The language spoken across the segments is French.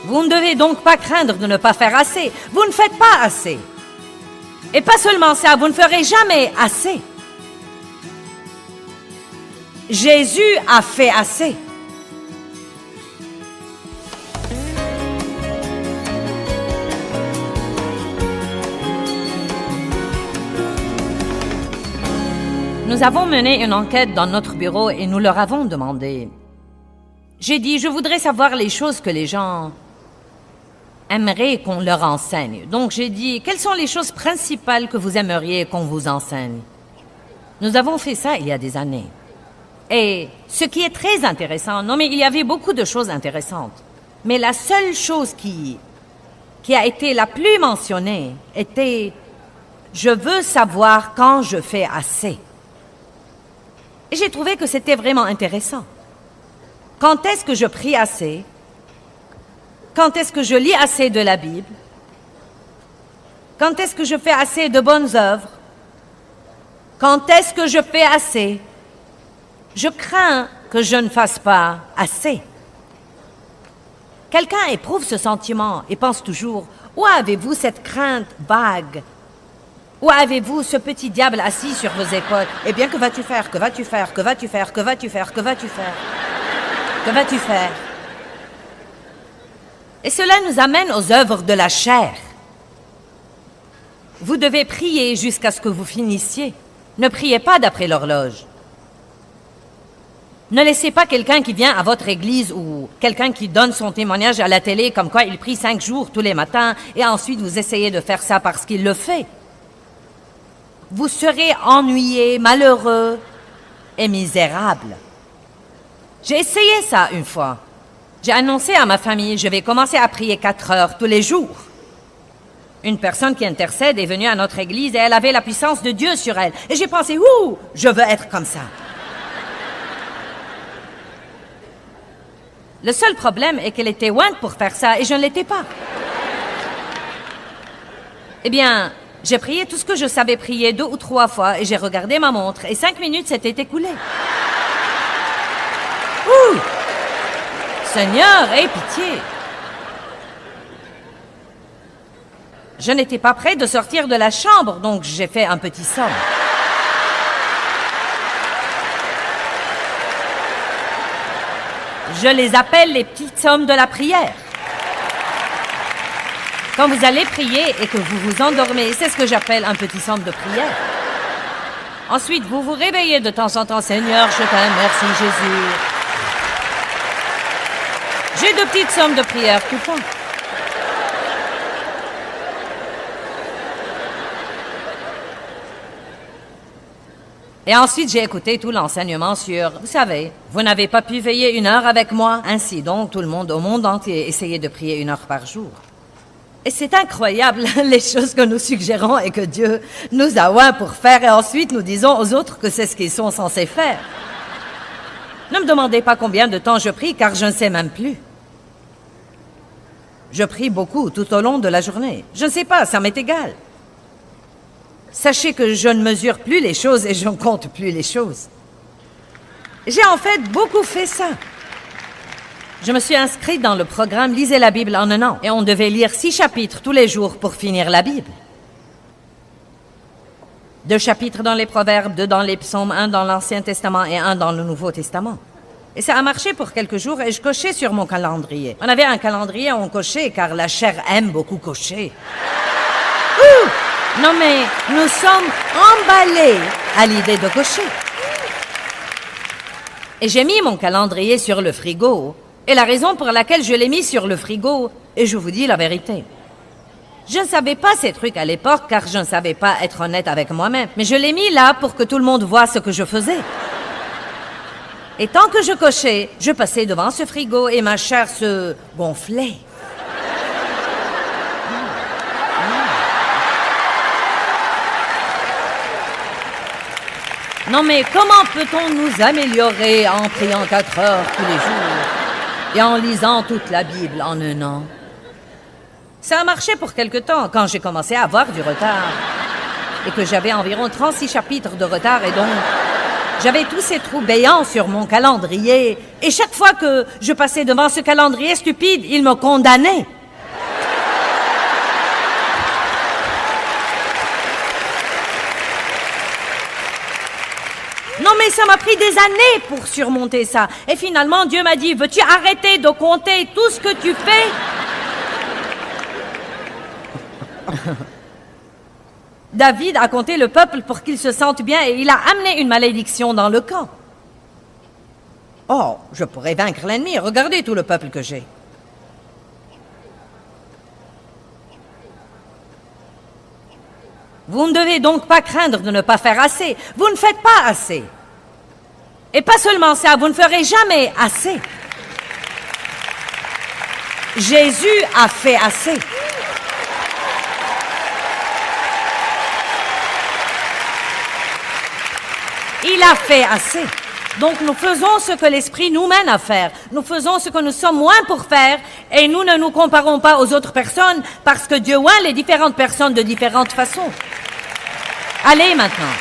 Vous ne devez donc pas craindre de ne pas faire assez. Vous ne faites pas assez. Et pas seulement ça, vous ne ferez jamais assez. Jésus a fait assez. Nous avons mené une enquête dans notre bureau et nous leur avons demandé. J'ai dit, je voudrais savoir les choses que les gens aimeraient qu'on leur enseigne. Donc j'ai dit, quelles sont les choses principales que vous aimeriez qu'on vous enseigne? Nous avons fait ça il y a des années. Et ce qui est très intéressant, non mais il y avait beaucoup de choses intéressantes, mais la seule chose qui a été la plus mentionnée était « Je veux savoir quand je fais assez ». Et j'ai trouvé que c'était vraiment intéressant. Quand est-ce que je prie assez? Quand est-ce que je lis assez de la Bible? Quand est-ce que je fais assez de bonnes œuvres? Quand est-ce que je fais assez? Je crains que je ne fasse pas assez. Quelqu'un éprouve ce sentiment et pense toujours, où avez-vous cette crainte vague? Où avez-vous ce petit diable assis sur vos épaules? Eh bien, que vas-tu faire? Que vas-tu faire? Que vas-tu faire? Que vas-tu faire? Que vas-tu faire? Que vas-tu faire? Et cela nous amène aux œuvres de la chair. Vous devez prier jusqu'à ce que vous finissiez. Ne priez pas d'après l'horloge. Ne laissez pas quelqu'un qui vient à votre église ou quelqu'un qui donne son témoignage à la télé comme quoi il prie 5 jours tous les matins et ensuite vous essayez de faire ça parce qu'il le fait. Vous serez ennuyé, malheureux et misérable. J'ai essayé ça une fois. J'ai annoncé à ma famille, je vais commencer à prier 4 heures tous les jours. Une personne qui intercède est venue à notre église et elle avait la puissance de Dieu sur elle. Et j'ai pensé, ouh, je veux être comme ça. Le seul problème est qu'elle était ointe pour faire ça et je ne l'étais pas. Eh bien, j'ai prié tout ce que je savais prier 2 ou 3 fois et j'ai regardé ma montre et 5 minutes s'étaient écoulées. Ouh! Seigneur, aie pitié! Je n'étais pas prêt de sortir de la chambre, donc j'ai fait un petit somme. Je les appelle les petites sommes de la prière. Quand vous allez prier et que vous vous endormez, c'est ce que j'appelle un petit somme de prière. Ensuite, vous vous réveillez de temps en temps. Seigneur, je t'aime, merci Jésus. J'ai 2 petites sommes de prière tout le temps. Et ensuite, j'ai écouté tout l'enseignement sur, vous savez, vous n'avez pas pu veiller 1 heure avec moi. Ainsi donc, tout le monde au monde entier essayait de prier 1 heure par jour. Et c'est incroyable, les choses que nous suggérons et que Dieu nous a oints pour faire. Et ensuite, nous disons aux autres que c'est ce qu'ils sont censés faire. Ne me demandez pas combien de temps je prie, car je ne sais même plus. Je prie beaucoup tout au long de la journée. Je ne sais pas, ça m'est égal. Sachez que je ne mesure plus les choses et je ne compte plus les choses. J'ai en fait beaucoup fait ça. Je me suis inscrite dans le programme Lisez la Bible en 1 an et on devait lire 6 chapitres tous les jours pour finir la Bible. 2 chapitres dans les Proverbes, 2 dans les Psaumes, 1 dans l'Ancien Testament et 1 dans le Nouveau Testament. Et ça a marché pour quelques jours et je cochais sur mon calendrier. On avait un calendrier, on cochait car la chair aime beaucoup cocher. Ouh! Non mais, nous sommes emballés à l'idée de cocher. Et j'ai mis mon calendrier sur le frigo. Et la raison pour laquelle je l'ai mis sur le frigo, et je vous dis la vérité. Je ne savais pas ces trucs à l'époque car je ne savais pas être honnête avec moi-même. Mais je l'ai mis là pour que tout le monde voie ce que je faisais. Et tant que je cochais, je passais devant ce frigo et ma chair se gonflait. Non mais comment peut-on nous améliorer en priant 4 heures tous les jours et en lisant toute la Bible en 1 an? Ça a marché pour quelque temps quand j'ai commencé à avoir du retard et que j'avais environ 36 chapitres de retard et donc J'avais tous ces trous béants sur mon calendrier, et chaque fois que je passais devant ce calendrier stupide, il me condamnait. Non, mais ça m'a pris des années pour surmonter ça. Et finalement, Dieu m'a dit, veux-tu arrêter de compter tout ce que tu fais? David a compté le peuple pour qu'il se sente bien et il a amené une malédiction dans le camp. Oh, je pourrais vaincre l'ennemi. Regardez tout le peuple que j'ai. Vous ne devez donc pas craindre de ne pas faire assez. Vous ne faites pas assez. Et pas seulement ça, vous ne ferez jamais assez. Jésus a fait assez. Il a fait assez. Donc nous faisons ce que l'Esprit nous mène à faire. Nous faisons ce que nous sommes moins pour faire et nous ne nous comparons pas aux autres personnes parce que Dieu oint les différentes personnes de différentes façons. Allez maintenant.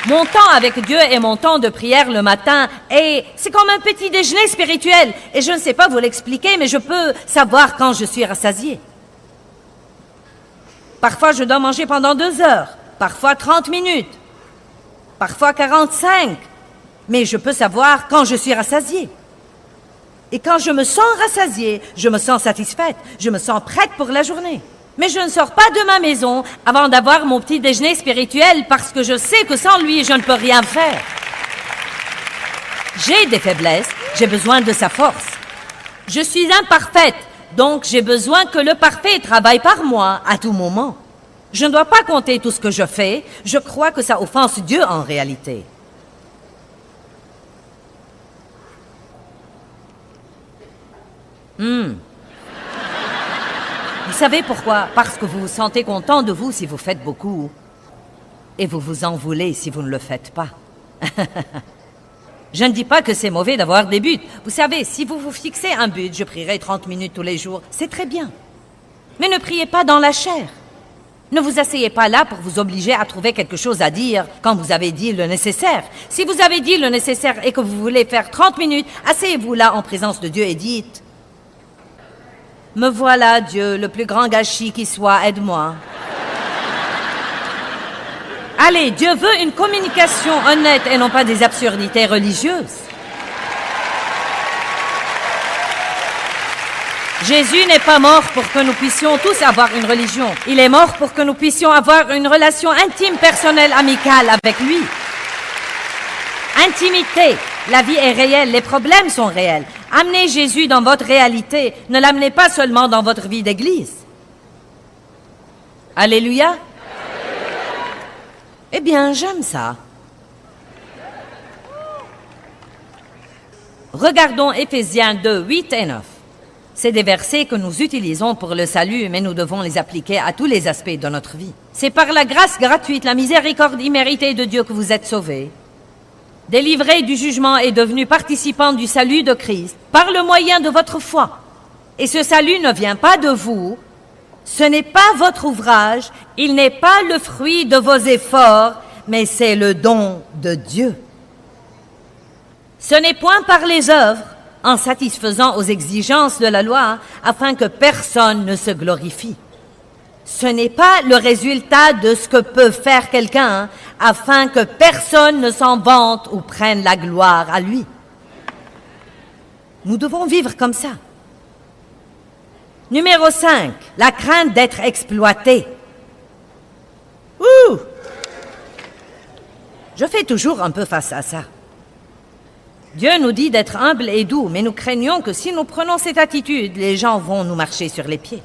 Mon temps avec Dieu est mon temps de prière le matin et c'est comme un petit déjeuner spirituel. Et je ne sais pas vous l'expliquer, mais je peux savoir quand je suis rassasiée. Parfois, je dois manger pendant 2 heures, parfois 30 minutes, parfois 45. Mais je peux savoir quand je suis rassasiée. Et quand je me sens rassasiée, je me sens satisfaite, je me sens prête pour la journée. Mais je ne sors pas de ma maison avant d'avoir mon petit déjeuner spirituel parce que je sais que sans lui, je ne peux rien faire. J'ai des faiblesses, j'ai besoin de sa force. Je suis imparfaite, donc j'ai besoin que le parfait travaille par moi à tout moment. Je ne dois pas compter tout ce que je fais, je crois que ça offense Dieu en réalité. Vous savez pourquoi? Parce que vous vous sentez content de vous si vous faites beaucoup. Et vous vous en voulez si vous ne le faites pas. Je ne dis pas que c'est mauvais d'avoir des buts. Vous savez, si vous vous fixez un but, je prierai 30 minutes tous les jours, c'est très bien. Mais ne priez pas dans la chair. Ne vous asseyez pas là pour vous obliger à trouver quelque chose à dire quand vous avez dit le nécessaire. Si vous avez dit le nécessaire et que vous voulez faire 30 minutes, asseyez-vous là en présence de Dieu et dites: me voilà, Dieu, le plus grand gâchis qui soit, aide-moi. Allez, Dieu veut une communication honnête et non pas des absurdités religieuses. Jésus n'est pas mort pour que nous puissions tous avoir une religion. Il est mort pour que nous puissions avoir une relation intime, personnelle, amicale avec lui. Intimité. La vie est réelle, les problèmes sont réels. Amenez Jésus dans votre réalité, ne l'amenez pas seulement dans votre vie d'église. Alléluia. Eh bien, j'aime ça. Regardons Éphésiens 2, 8 et 9. C'est des versets que nous utilisons pour le salut, mais nous devons les appliquer à tous les aspects de notre vie. C'est par la grâce gratuite, la miséricorde imméritée de Dieu que vous êtes sauvés. Délivrés du jugement et devenus participants du salut de Christ par le moyen de votre foi. Et ce salut ne vient pas de vous, ce n'est pas votre ouvrage, il n'est pas le fruit de vos efforts, mais c'est le don de Dieu. Ce n'est point par les œuvres, en satisfaisant aux exigences de la loi, afin que personne ne se glorifie. Ce n'est pas le résultat de ce que peut faire quelqu'un, afin que personne ne s'en vante ou prenne la gloire à lui. Nous devons vivre comme ça. Numéro 5, la crainte d'être exploité. Je fais toujours un peu face à ça. Dieu nous dit d'être humble et doux, mais nous craignons que si nous prenons cette attitude, les gens vont nous marcher sur les pieds.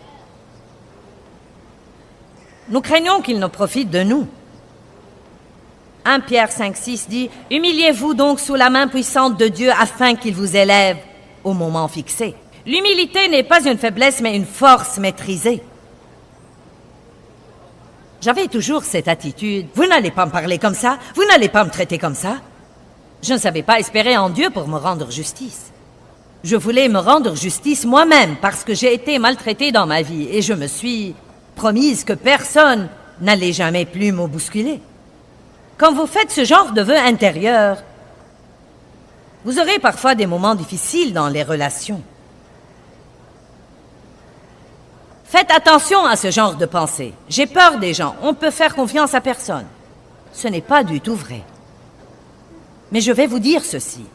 Nous craignons qu'ils ne profitent de nous. 1 Pierre 5, 6 dit « Humiliez-vous donc sous la main puissante de Dieu afin qu'il vous élève au moment fixé. » L'humilité n'est pas une faiblesse, mais une force maîtrisée. J'avais toujours cette attitude. Vous n'allez pas me parler comme ça, vous n'allez pas me traiter comme ça. Je ne savais pas espérer en Dieu pour me rendre justice. Je voulais me rendre justice moi-même parce que j'ai été maltraitée dans ma vie et je me suis promise que personne n'allait jamais plus me bousculer. Quand vous faites ce genre de vœux intérieurs, vous aurez parfois des moments difficiles dans les relations. Faites attention à ce genre de pensée. J'ai peur des gens. On ne peut faire confiance à personne. Ce n'est pas du tout vrai. Mais je vais vous dire ceci.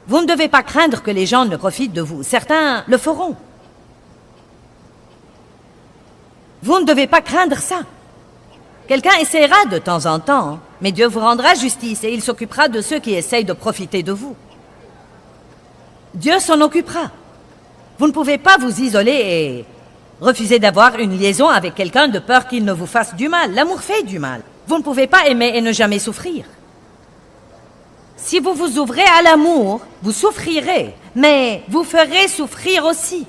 Vous ne devez pas craindre que les gens ne profitent de vous. Certains le feront. Vous ne devez pas craindre ça. Quelqu'un essaiera de temps en temps, mais Dieu vous rendra justice et il s'occupera de ceux qui essayent de profiter de vous. Dieu s'en occupera. Vous ne pouvez pas vous isoler et refuser d'avoir une liaison avec quelqu'un de peur qu'il ne vous fasse du mal. L'amour fait du mal. Vous ne pouvez pas aimer et ne jamais souffrir. Si vous vous ouvrez à l'amour, vous souffrirez, mais vous ferez souffrir aussi.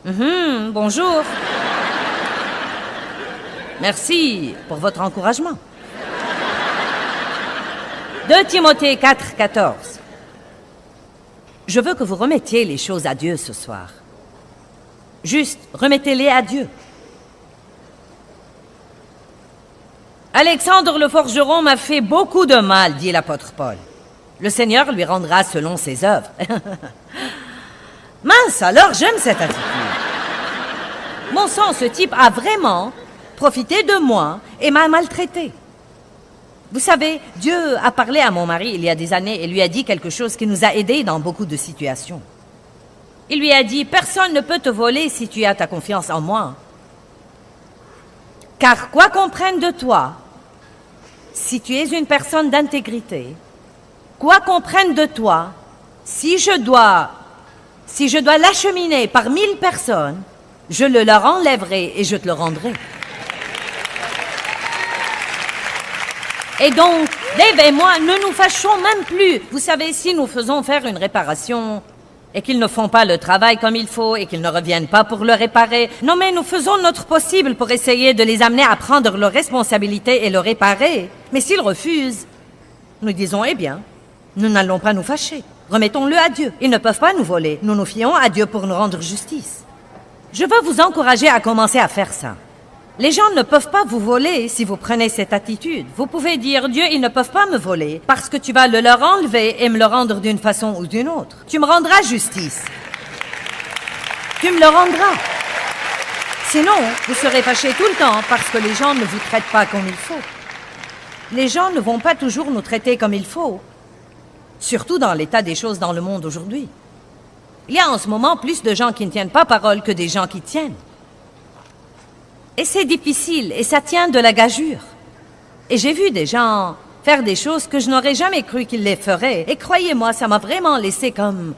Bonjour. Merci pour votre encouragement. 2 Timothée 4, 14. Je veux que vous remettiez les choses à Dieu ce soir. Juste, remettez-les à Dieu. Alexandre le forgeron m'a fait beaucoup de mal, dit l'apôtre Paul. Le Seigneur lui rendra selon ses œuvres. Mince, alors j'aime cette attitude. Mon sang, ce type a vraiment profité de moi et m'a maltraité. Vous savez, Dieu a parlé à mon mari il y a des années et lui a dit quelque chose qui nous a aidés dans beaucoup de situations. Il lui a dit, personne ne peut te voler si tu as ta confiance en moi. Car quoi qu'on prenne de toi, si tu es une personne d'intégrité, quoi qu'on prenne de toi, si je dois l'acheminer par 1000 personnes, je le leur enlèverai et je te le rendrai. Et donc, Dave et moi, ne nous fâchons même plus. Vous savez, si nous faisons faire une réparation et qu'ils ne font pas le travail comme il faut et qu'ils ne reviennent pas pour le réparer, non mais nous faisons notre possible pour essayer de les amener à prendre leurs responsabilités et le réparer. Mais s'ils refusent, nous disons, eh bien, nous n'allons pas nous fâcher. Remettons-le à Dieu. Ils ne peuvent pas nous voler. Nous nous fions à Dieu pour nous rendre justice. Je veux vous encourager à commencer à faire ça. Les gens ne peuvent pas vous voler si vous prenez cette attitude. Vous pouvez dire, Dieu, ils ne peuvent pas me voler parce que tu vas le leur enlever et me le rendre d'une façon ou d'une autre. Tu me rendras justice. Tu me le rendras. Sinon, vous serez fâchés tout le temps parce que les gens ne vous traitent pas comme il faut. Les gens ne vont pas toujours nous traiter comme il faut, surtout dans l'état des choses dans le monde aujourd'hui. Il y a en ce moment plus de gens qui ne tiennent pas parole que des gens qui tiennent. Et c'est difficile, et ça tient de la gageure. Et j'ai vu des gens faire des choses que je n'aurais jamais cru qu'ils les feraient. Et croyez-moi, ça m'a vraiment laissé comme...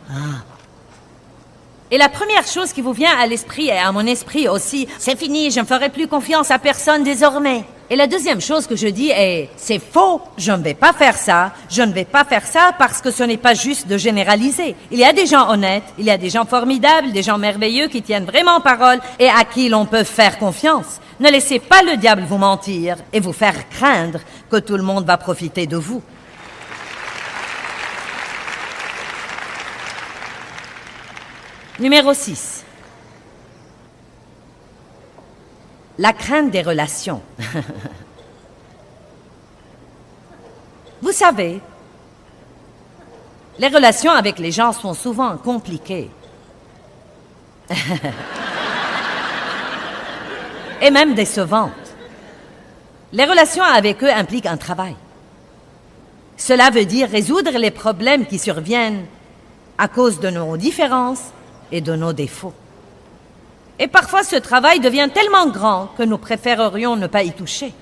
Et la première chose qui vous vient à l'esprit et à mon esprit aussi, c'est fini, je ne ferai plus confiance à personne désormais. Et la deuxième chose que je dis est, c'est faux, je ne vais pas faire ça. Je ne vais pas faire ça parce que ce n'est pas juste de généraliser. Il y a des gens honnêtes, il y a des gens formidables, des gens merveilleux qui tiennent vraiment parole et à qui l'on peut faire confiance. Ne laissez pas le diable vous mentir et vous faire craindre que tout le monde va profiter de vous. Numéro 6. La crainte des relations. Vous savez, les relations avec les gens sont souvent compliquées. Et même décevantes. Les relations avec eux impliquent un travail. Cela veut dire résoudre les problèmes qui surviennent à cause de nos différences et de nos défauts. Et parfois, ce travail devient tellement grand que nous préférerions ne pas y toucher.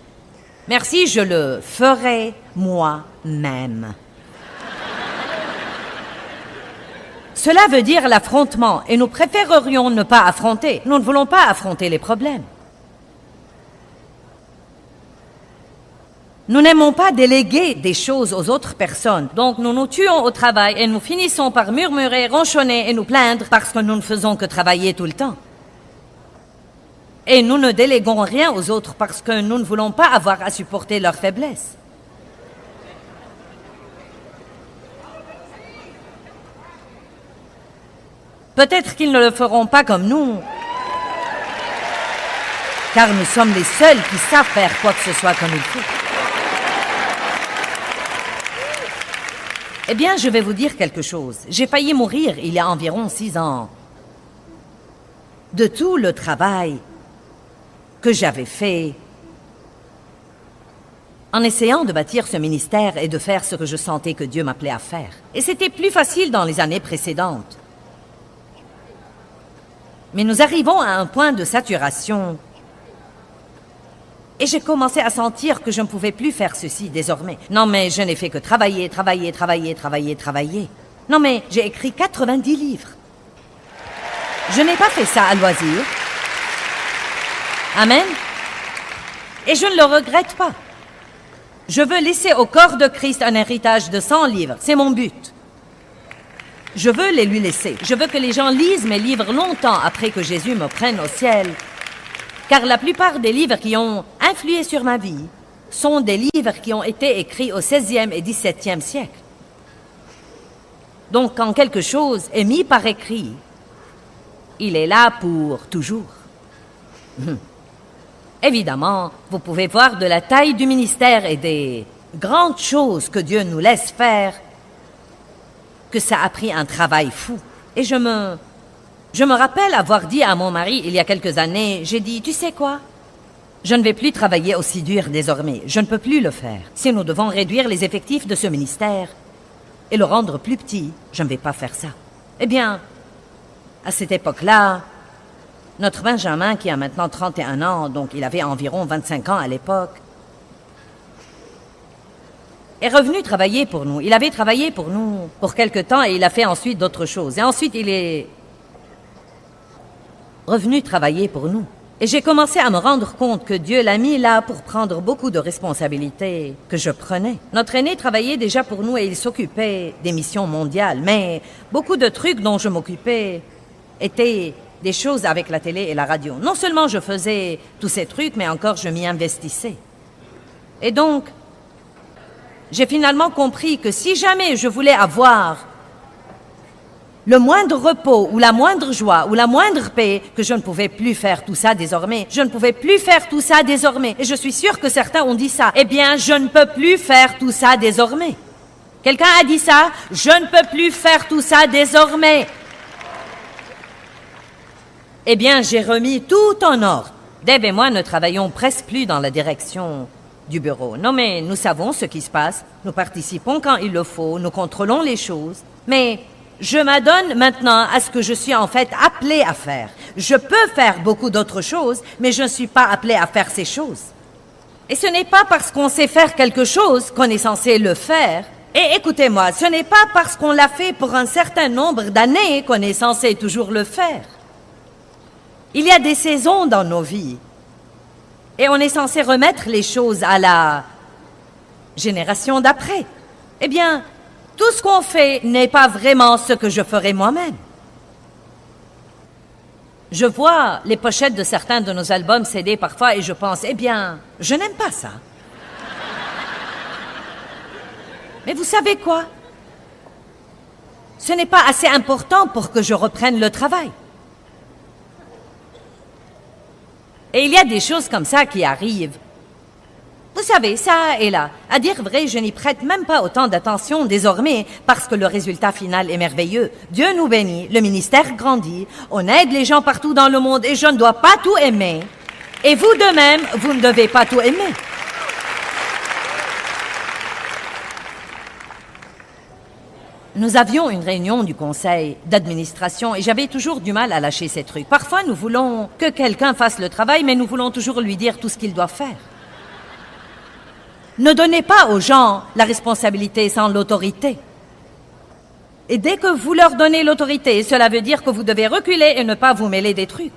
Merci, je le ferai moi-même. Cela veut dire l'affrontement, et nous préférerions ne pas affronter. Nous ne voulons pas affronter les problèmes. Nous n'aimons pas déléguer des choses aux autres personnes, donc nous nous tuons au travail et nous finissons par murmurer, ronchonner et nous plaindre parce que nous ne faisons que travailler tout le temps. Et nous ne déléguons rien aux autres parce que nous ne voulons pas avoir à supporter leurs faiblesses. Peut-être qu'ils ne le feront pas comme nous. car nous sommes les seuls qui savent faire quoi que ce soit comme il faut. Eh bien, je vais vous dire quelque chose. J'ai failli mourir il y a environ 6 ans. De tout le travail que j'avais fait en essayant de bâtir ce ministère et de faire ce que je sentais que Dieu m'appelait à faire. Et c'était plus facile dans les années précédentes. Mais nous arrivons à un point de saturation. Et j'ai commencé à sentir que je ne pouvais plus faire ceci désormais. Non, mais je n'ai fait que travailler. Non, mais j'ai écrit 90 livres. Je n'ai pas fait ça à loisir. Amen. Et je ne le regrette pas. Je veux laisser au corps de Christ un héritage de 100 livres. C'est mon but. Je veux les lui laisser. Je veux que les gens lisent mes livres longtemps après que Jésus me prenne au ciel. Car la plupart des livres qui ont influé sur ma vie sont des livres qui ont été écrits au XVIe et XVIIe siècle. Donc, quand quelque chose est mis par écrit, il est là pour toujours. Évidemment, vous pouvez voir de la taille du ministère et des grandes choses que Dieu nous laisse faire, que ça a pris un travail fou. Et je me rappelle avoir dit à mon mari il y a quelques années, j'ai dit, tu sais quoi? Je ne vais plus travailler aussi dur désormais. Je ne peux plus le faire. Si nous devons réduire les effectifs de ce ministère et le rendre plus petit, je ne vais pas faire ça. Eh bien, à cette époque-là, notre Benjamin, qui a maintenant 31 ans, donc il avait environ 25 ans à l'époque, est revenu travailler pour nous. Il avait travaillé pour nous pour quelque temps et il a fait ensuite d'autres choses. Et ensuite, il est revenu travailler pour nous. Et j'ai commencé à me rendre compte que Dieu l'a mis là pour prendre beaucoup de responsabilités que je prenais. Notre aîné travaillait déjà pour nous et il s'occupait des missions mondiales. Mais beaucoup de trucs dont je m'occupais étaient des choses avec la télé et la radio. Non seulement je faisais tous ces trucs, mais encore je m'y investissais. Et donc, j'ai finalement compris que si jamais je voulais avoir le moindre repos ou la moindre joie ou la moindre paix, que je ne pouvais plus faire tout ça désormais. Je ne pouvais plus faire tout ça désormais. Et je suis sûre que certains ont dit ça. Eh bien, je ne peux plus faire tout ça désormais. Quelqu'un a dit ça? Je ne peux plus faire tout ça désormais. Eh bien, j'ai remis tout en ordre. Deb et moi ne travaillons presque plus dans la direction du bureau. Non, mais nous savons ce qui se passe. Nous participons quand il le faut. Nous contrôlons les choses. Mais je m'adonne maintenant à ce que je suis en fait appelée à faire. Je peux faire beaucoup d'autres choses, mais je ne suis pas appelée à faire ces choses. Et ce n'est pas parce qu'on sait faire quelque chose qu'on est censé le faire. Et écoutez-moi, ce n'est pas parce qu'on l'a fait pour un certain nombre d'années qu'on est censé toujours le faire. Il y a des saisons dans nos vies. Et on est censé remettre les choses à la génération d'après. Eh bien, tout ce qu'on fait n'est pas vraiment ce que je ferais moi-même. Je vois les pochettes de certains de nos albums CD parfois et je pense, eh bien, je n'aime pas ça. Mais vous savez quoi? Ce n'est pas assez important pour que je reprenne le travail. Et il y a des choses comme ça qui arrivent. Vous savez, ça et là. À dire vrai, je n'y prête même pas autant d'attention désormais parce que le résultat final est merveilleux. Dieu nous bénit, le ministère grandit, on aide les gens partout dans le monde et je ne dois pas tout aimer. Et vous de même, vous ne devez pas tout aimer. Nous avions une réunion du conseil d'administration et j'avais toujours du mal à lâcher ces trucs. Parfois, nous voulons que quelqu'un fasse le travail, mais nous voulons toujours lui dire tout ce qu'il doit faire. Ne donnez pas aux gens la responsabilité sans l'autorité. Et dès que vous leur donnez l'autorité, cela veut dire que vous devez reculer et ne pas vous mêler des trucs.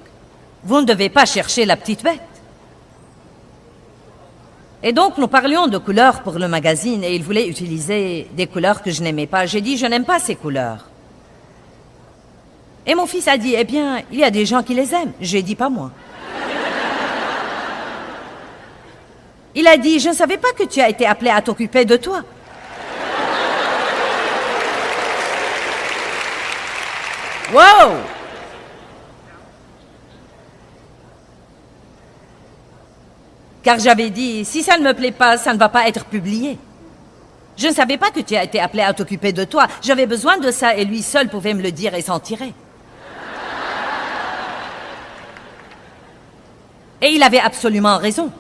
Vous ne devez pas chercher la petite bête. Et donc, nous parlions de couleurs pour le magazine et il voulait utiliser des couleurs que je n'aimais pas. J'ai dit, je n'aime pas ces couleurs. Et mon fils a dit, eh bien, il y a des gens qui les aiment. J'ai dit, pas moi. Il a dit, je ne savais pas que tu as été appelé à t'occuper de toi. Wow! Car j'avais dit, si ça ne me plaît pas, ça ne va pas être publié. Je ne savais pas que tu as été appelé à t'occuper de toi. J'avais besoin de ça et lui seul pouvait me le dire et s'en tirer. Et il avait absolument raison.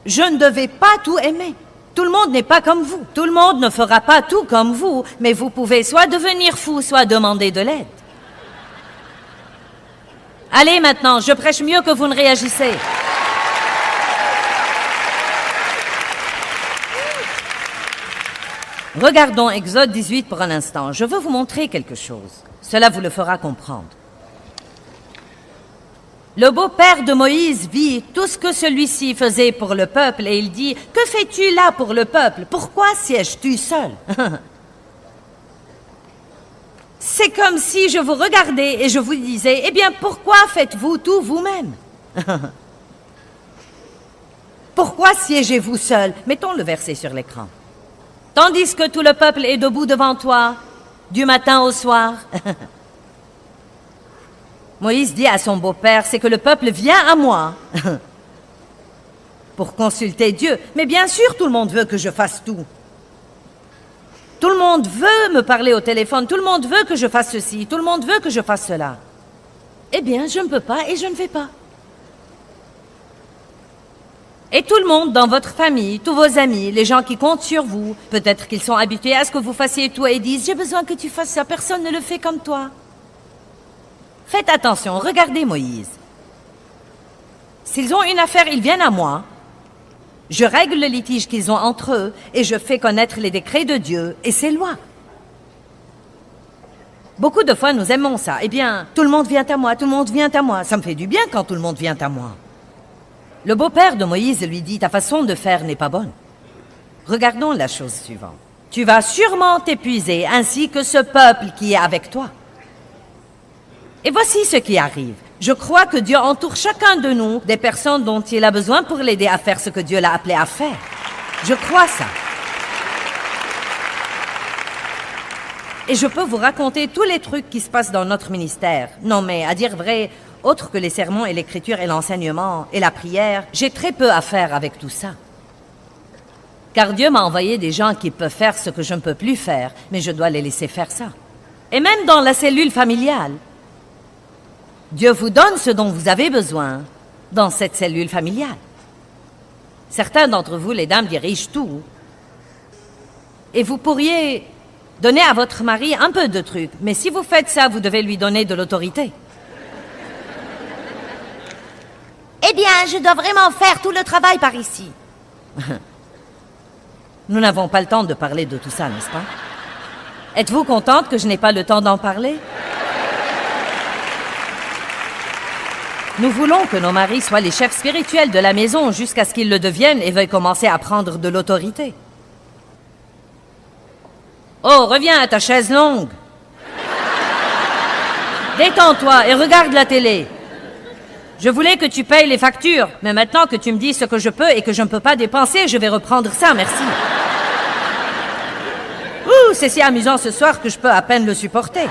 Je ne devais pas tout aimer. Tout le monde n'est pas comme vous. Tout le monde ne fera pas tout comme vous, mais vous pouvez soit devenir fou, soit demander de l'aide. Allez maintenant, je prêche mieux que vous ne réagissez. Regardons Exode 18 pour un instant. Je veux vous montrer quelque chose. Cela vous le fera comprendre. Le beau-père de Moïse vit tout ce que celui-ci faisait pour le peuple et il dit, « Que fais-tu là pour le peuple? Pourquoi sièges-tu seul? » C'est comme si je vous regardais et je vous disais, « Eh bien, pourquoi faites-vous tout vous-même? » Pourquoi siégez-vous seul? Mettons le verset sur l'écran. Tandis que tout le peuple est debout devant toi, du matin au soir. Moïse dit à son beau-père, c'est que le peuple vient à moi pour consulter Dieu. Mais bien sûr, tout le monde veut que je fasse tout. Tout le monde veut me parler au téléphone, tout le monde veut que je fasse ceci, tout le monde veut que je fasse cela. Eh bien, je ne peux pas et je ne fais pas. Et tout le monde dans votre famille, tous vos amis, les gens qui comptent sur vous, peut-être qu'ils sont habitués à ce que vous fassiez tout et disent « J'ai besoin que tu fasses ça, personne ne le fait comme toi. » Faites attention, regardez Moïse. S'ils ont une affaire, ils viennent à moi. Je règle le litige qu'ils ont entre eux et je fais connaître les décrets de Dieu et ses lois. Beaucoup de fois, nous aimons ça. Eh bien, tout le monde vient à moi, tout le monde vient à moi. Ça me fait du bien quand tout le monde vient à moi. Le beau-père de Moïse lui dit, ta façon de faire n'est pas bonne. Regardons la chose suivante. Tu vas sûrement t'épuiser, ainsi que ce peuple qui est avec toi. Et voici ce qui arrive. Je crois que Dieu entoure chacun de nous des personnes dont il a besoin pour l'aider à faire ce que Dieu l'a appelé à faire. Je crois ça. Et je peux vous raconter tous les trucs qui se passent dans notre ministère. Non, mais à dire vrai, autre que les sermons et l'écriture et l'enseignement et la prière, j'ai très peu à faire avec tout ça. Car Dieu m'a envoyé des gens qui peuvent faire ce que je ne peux plus faire, mais je dois les laisser faire ça. Et même dans la cellule familiale, Dieu vous donne ce dont vous avez besoin dans cette cellule familiale. Certains d'entre vous, les dames, dirigent tout. Et vous pourriez donner à votre mari un peu de trucs, mais si vous faites ça, vous devez lui donner de l'autorité. Eh bien, je dois vraiment faire tout le travail par ici. Nous n'avons pas le temps de parler de tout ça, n'est-ce pas? Êtes-vous contente que je n'ai pas le temps d'en parler? Nous voulons que nos maris soient les chefs spirituels de la maison jusqu'à ce qu'ils le deviennent et veuillent commencer à prendre de l'autorité. Oh, reviens à ta chaise longue. Détends-toi et regarde la télé. Je voulais que tu payes les factures, mais maintenant que tu me dis ce que je peux et que je ne peux pas dépenser, je vais reprendre ça, merci. Ouh, c'est si amusant ce soir que je peux à peine le supporter.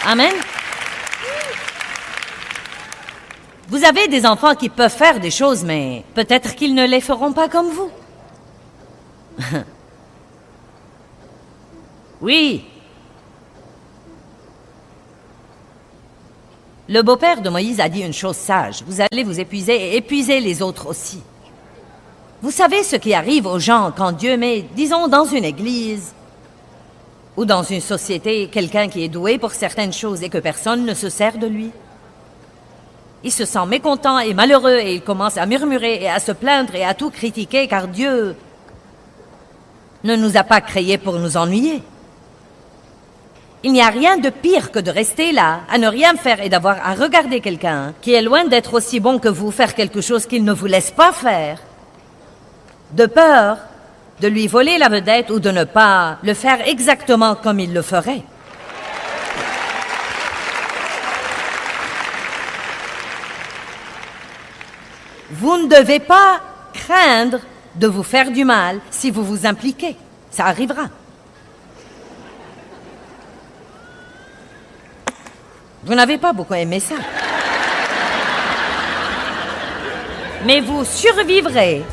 Amen. Vous avez des enfants qui peuvent faire des choses, mais peut-être qu'ils ne les feront pas comme vous. Oui. Le beau-père de Moïse a dit une chose sage. Vous allez vous épuiser et épuiser les autres aussi. Vous savez ce qui arrive aux gens quand Dieu met, disons, dans une église ou dans une société, quelqu'un qui est doué pour certaines choses et que personne ne se sert de lui. Il se sent mécontent et malheureux et il commence à murmurer et à se plaindre et à tout critiquer car Dieu ne nous a pas créés pour nous ennuyer. Il n'y a rien de pire que de rester là, à ne rien faire et d'avoir à regarder quelqu'un qui est loin d'être aussi bon que vous faire quelque chose qu'il ne vous laisse pas faire, de peur de lui voler la vedette ou de ne pas le faire exactement comme il le ferait. Vous ne devez pas craindre de vous faire du mal si vous vous impliquez. Ça arrivera. Vous n'avez pas beaucoup aimé ça. Mais vous survivrez.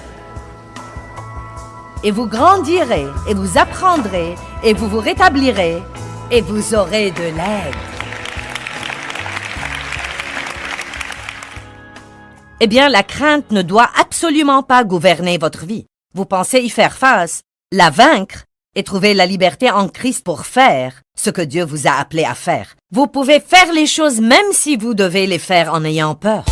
Et vous grandirez, et vous apprendrez, et vous vous rétablirez, et vous aurez de l'aide. Eh bien, la crainte ne doit absolument pas gouverner votre vie. Vous pensez y faire face, la vaincre, et trouver la liberté en Christ pour faire ce que Dieu vous a appelé à faire. Vous pouvez faire les choses même si vous devez les faire en ayant peur.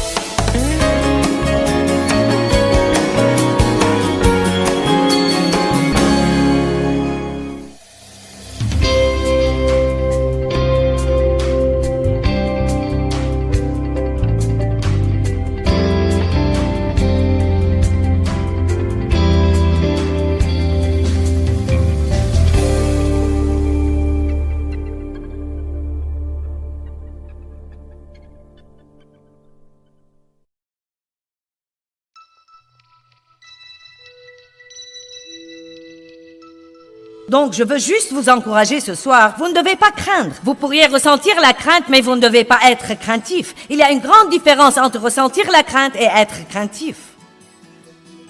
Donc, je veux juste vous encourager ce soir. Vous ne devez pas craindre. Vous pourriez ressentir la crainte, mais vous ne devez pas être craintif. Il y a une grande différence entre ressentir la crainte et être craintif.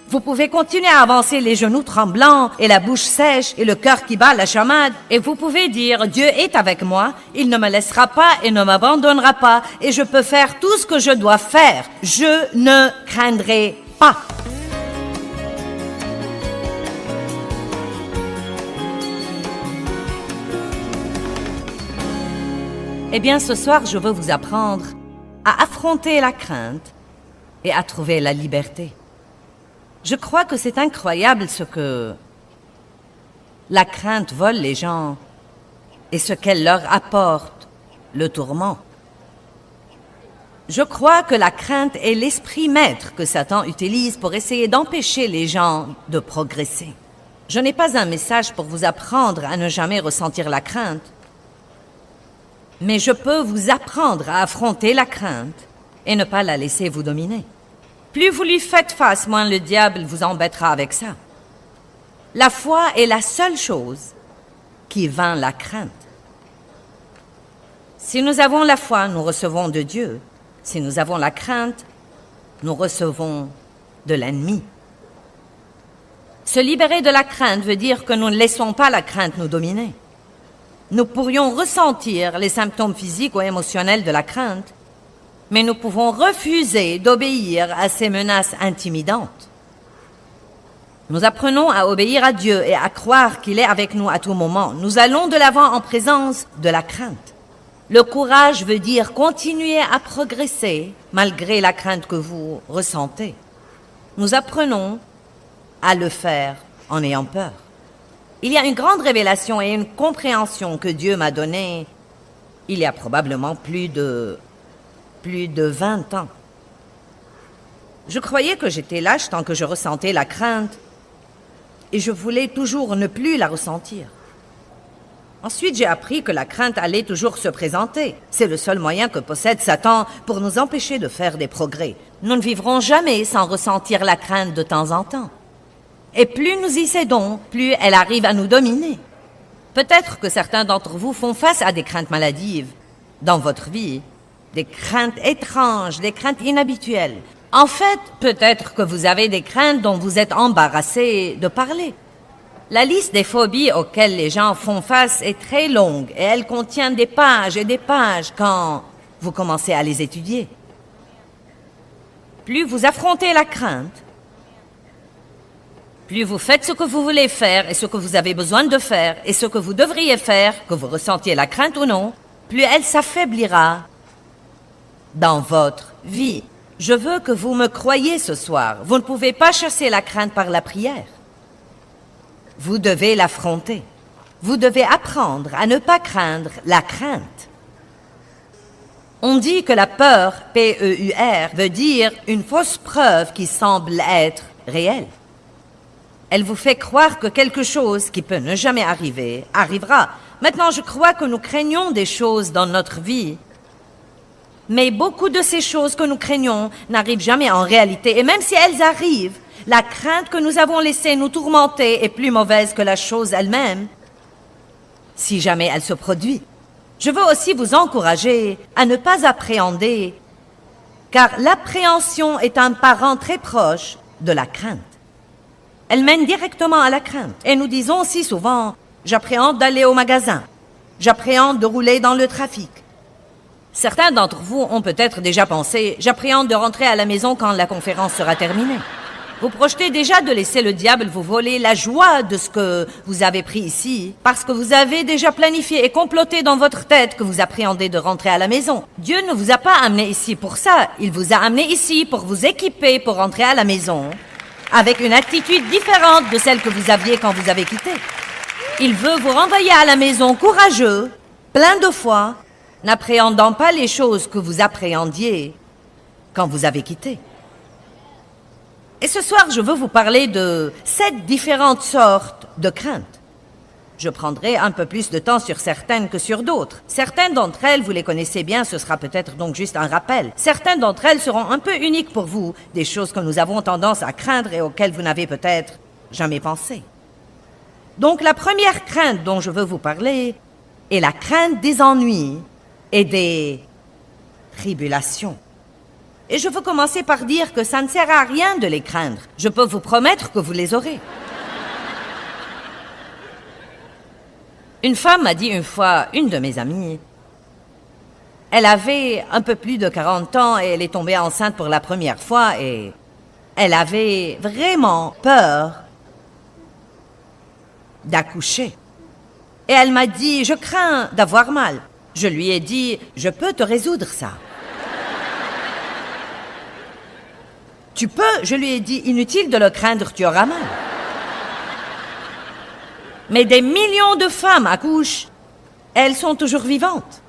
Vous pouvez continuer à avancer les genoux tremblants et la bouche sèche et le cœur qui bat la chamade. Et vous pouvez dire, Dieu est avec moi, il ne me laissera pas et ne m'abandonnera pas et je peux faire tout ce que je dois faire. Je ne craindrai pas. Eh bien, ce soir, je veux vous apprendre à affronter la crainte et à trouver la liberté. Je crois que c'est incroyable ce que la crainte vole les gens et ce qu'elle leur apporte, le tourment. Je crois que la crainte est l'esprit maître que Satan utilise pour essayer d'empêcher les gens de progresser. Je n'ai pas un message pour vous apprendre à ne jamais ressentir la crainte. Mais je peux vous apprendre à affronter la crainte et ne pas la laisser vous dominer. Plus vous lui faites face, moins le diable vous embêtera avec ça. La foi est la seule chose qui vainc la crainte. Si nous avons la foi, nous recevons de Dieu. Si nous avons la crainte, nous recevons de l'ennemi. Se libérer de la crainte veut dire que nous ne laissons pas la crainte nous dominer. Nous pourrions ressentir les symptômes physiques ou émotionnels de la crainte, mais nous pouvons refuser d'obéir à ces menaces intimidantes. Nous apprenons à obéir à Dieu et à croire qu'il est avec nous à tout moment. Nous allons de l'avant en présence de la crainte. Le courage veut dire continuer à progresser malgré la crainte que vous ressentez. Nous apprenons à le faire en ayant peur. Il y a une grande révélation et une compréhension que Dieu m'a donnée il y a probablement plus de 20 ans. Je croyais que j'étais lâche tant que je ressentais la crainte et je voulais toujours ne plus la ressentir. Ensuite, j'ai appris que la crainte allait toujours se présenter. C'est le seul moyen que possède Satan pour nous empêcher de faire des progrès. Nous ne vivrons jamais sans ressentir la crainte de temps en temps. Et plus nous y cédons, plus elle arrive à nous dominer. Peut-être que certains d'entre vous font face à des craintes maladives dans votre vie, des craintes étranges, des craintes inhabituelles. En fait, peut-être que vous avez des craintes dont vous êtes embarrassé de parler. La liste des phobies auxquelles les gens font face est très longue et elle contient des pages et des pages quand vous commencez à les étudier. Plus vous affrontez la crainte, plus vous faites ce que vous voulez faire et ce que vous avez besoin de faire et ce que vous devriez faire, que vous ressentiez la crainte ou non, plus elle s'affaiblira dans votre vie. Je veux que vous me croyiez ce soir. Vous ne pouvez pas chasser la crainte par la prière. Vous devez l'affronter. Vous devez apprendre à ne pas craindre la crainte. On dit que la peur, P-E-U-R, veut dire une fausse preuve qui semble être réelle. Elle vous fait croire que quelque chose qui peut ne jamais arriver, arrivera. Maintenant, je crois que nous craignons des choses dans notre vie. Mais beaucoup de ces choses que nous craignons n'arrivent jamais en réalité. Et même si elles arrivent, la crainte que nous avons laissée nous tourmenter est plus mauvaise que la chose elle-même, si jamais elle se produit. Je veux aussi vous encourager à ne pas appréhender, car l'appréhension est un parent très proche de la crainte. Elle mène directement à la crainte. Et nous disons si souvent, j'appréhende d'aller au magasin, j'appréhende de rouler dans le trafic. Certains d'entre vous ont peut-être déjà pensé, j'appréhende de rentrer à la maison quand la conférence sera terminée. Vous projetez déjà de laisser le diable vous voler la joie de ce que vous avez pris ici, parce que vous avez déjà planifié et comploté dans votre tête que vous appréhendez de rentrer à la maison. Dieu ne vous a pas amené ici pour ça. Il vous a amené ici pour vous équiper pour rentrer à la maison, avec une attitude différente de celle que vous aviez quand vous avez quitté. Il veut vous renvoyer à la maison courageux, plein de foi, n'appréhendant pas les choses que vous appréhendiez quand vous avez quitté. Et ce soir, je veux vous parler de 7 différentes sortes de craintes. Je prendrai un peu plus de temps sur certaines que sur d'autres. Certaines d'entre elles, vous les connaissez bien, ce sera peut-être donc juste un rappel. Certaines d'entre elles seront un peu uniques pour vous, des choses que nous avons tendance à craindre et auxquelles vous n'avez peut-être jamais pensé. Donc la première crainte dont je veux vous parler est la crainte des ennuis et des tribulations. Et je veux commencer par dire que ça ne sert à rien de les craindre. Je peux vous promettre que vous les aurez. Une femme m'a dit une fois, une de mes amies, elle avait un peu plus de 40 ans et elle est tombée enceinte pour la première fois et elle avait vraiment peur d'accoucher. Et elle m'a dit, je crains d'avoir mal. Je lui ai dit, je peux te résoudre ça. Tu peux, je lui ai dit, inutile de le craindre, tu auras mal. Mais des millions de femmes accouchent, elles sont toujours vivantes.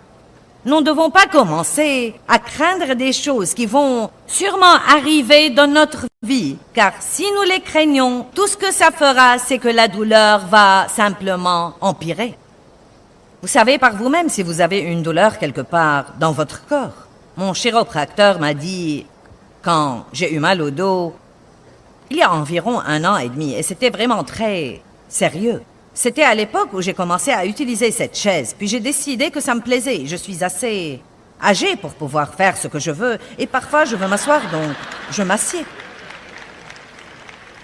Nous ne devons pas commencer à craindre des choses qui vont sûrement arriver dans notre vie, car si nous les craignons, tout ce que ça fera, c'est que la douleur va simplement empirer. Vous savez par vous-même si vous avez une douleur quelque part dans votre corps. Mon chiropracteur m'a dit, quand j'ai eu mal au dos, il y a environ 1 an et demi, et c'était vraiment très sérieux. C'était à l'époque où j'ai commencé à utiliser cette chaise, puis j'ai décidé que ça me plaisait. Je suis assez âgée pour pouvoir faire ce que je veux, et parfois je veux m'asseoir, donc je m'assieds.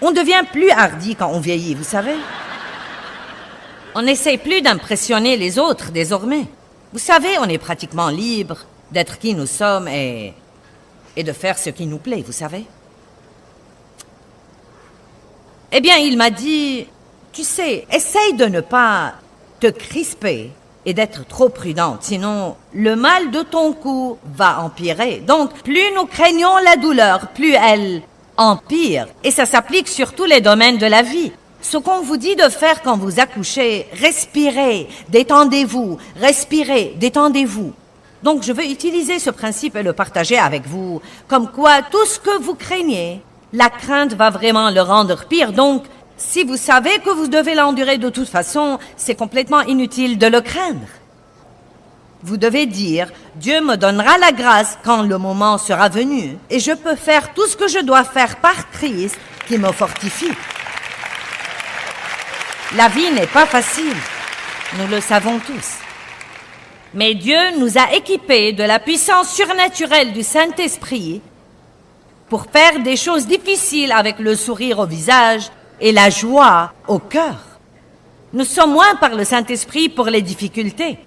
On devient plus hardi quand on vieillit, vous savez. On n'essaie plus d'impressionner les autres désormais. Vous savez, on est pratiquement libre d'être qui nous sommes et de faire ce qui nous plaît, vous savez. Eh bien, il m'a dit, tu sais, essaye de ne pas te crisper et d'être trop prudente, sinon le mal de ton cou va empirer. Donc, plus nous craignons la douleur, plus elle empire. Et ça s'applique sur tous les domaines de la vie. Ce qu'on vous dit de faire quand vous accouchez, respirez, détendez-vous, respirez, détendez-vous. Donc, je veux utiliser ce principe et le partager avec vous, comme quoi tout ce que vous craignez, la crainte va vraiment le rendre pire. Donc, si vous savez que vous devez l'endurer de toute façon, c'est complètement inutile de le craindre. Vous devez dire, Dieu me donnera la grâce quand le moment sera venu, et je peux faire tout ce que je dois faire par Christ qui me fortifie. La vie n'est pas facile, nous le savons tous. Mais Dieu nous a équipés de la puissance surnaturelle du Saint-Esprit pour faire des choses difficiles avec le sourire au visage et la joie au cœur. Nous sommes moins par le Saint-Esprit pour les difficultés.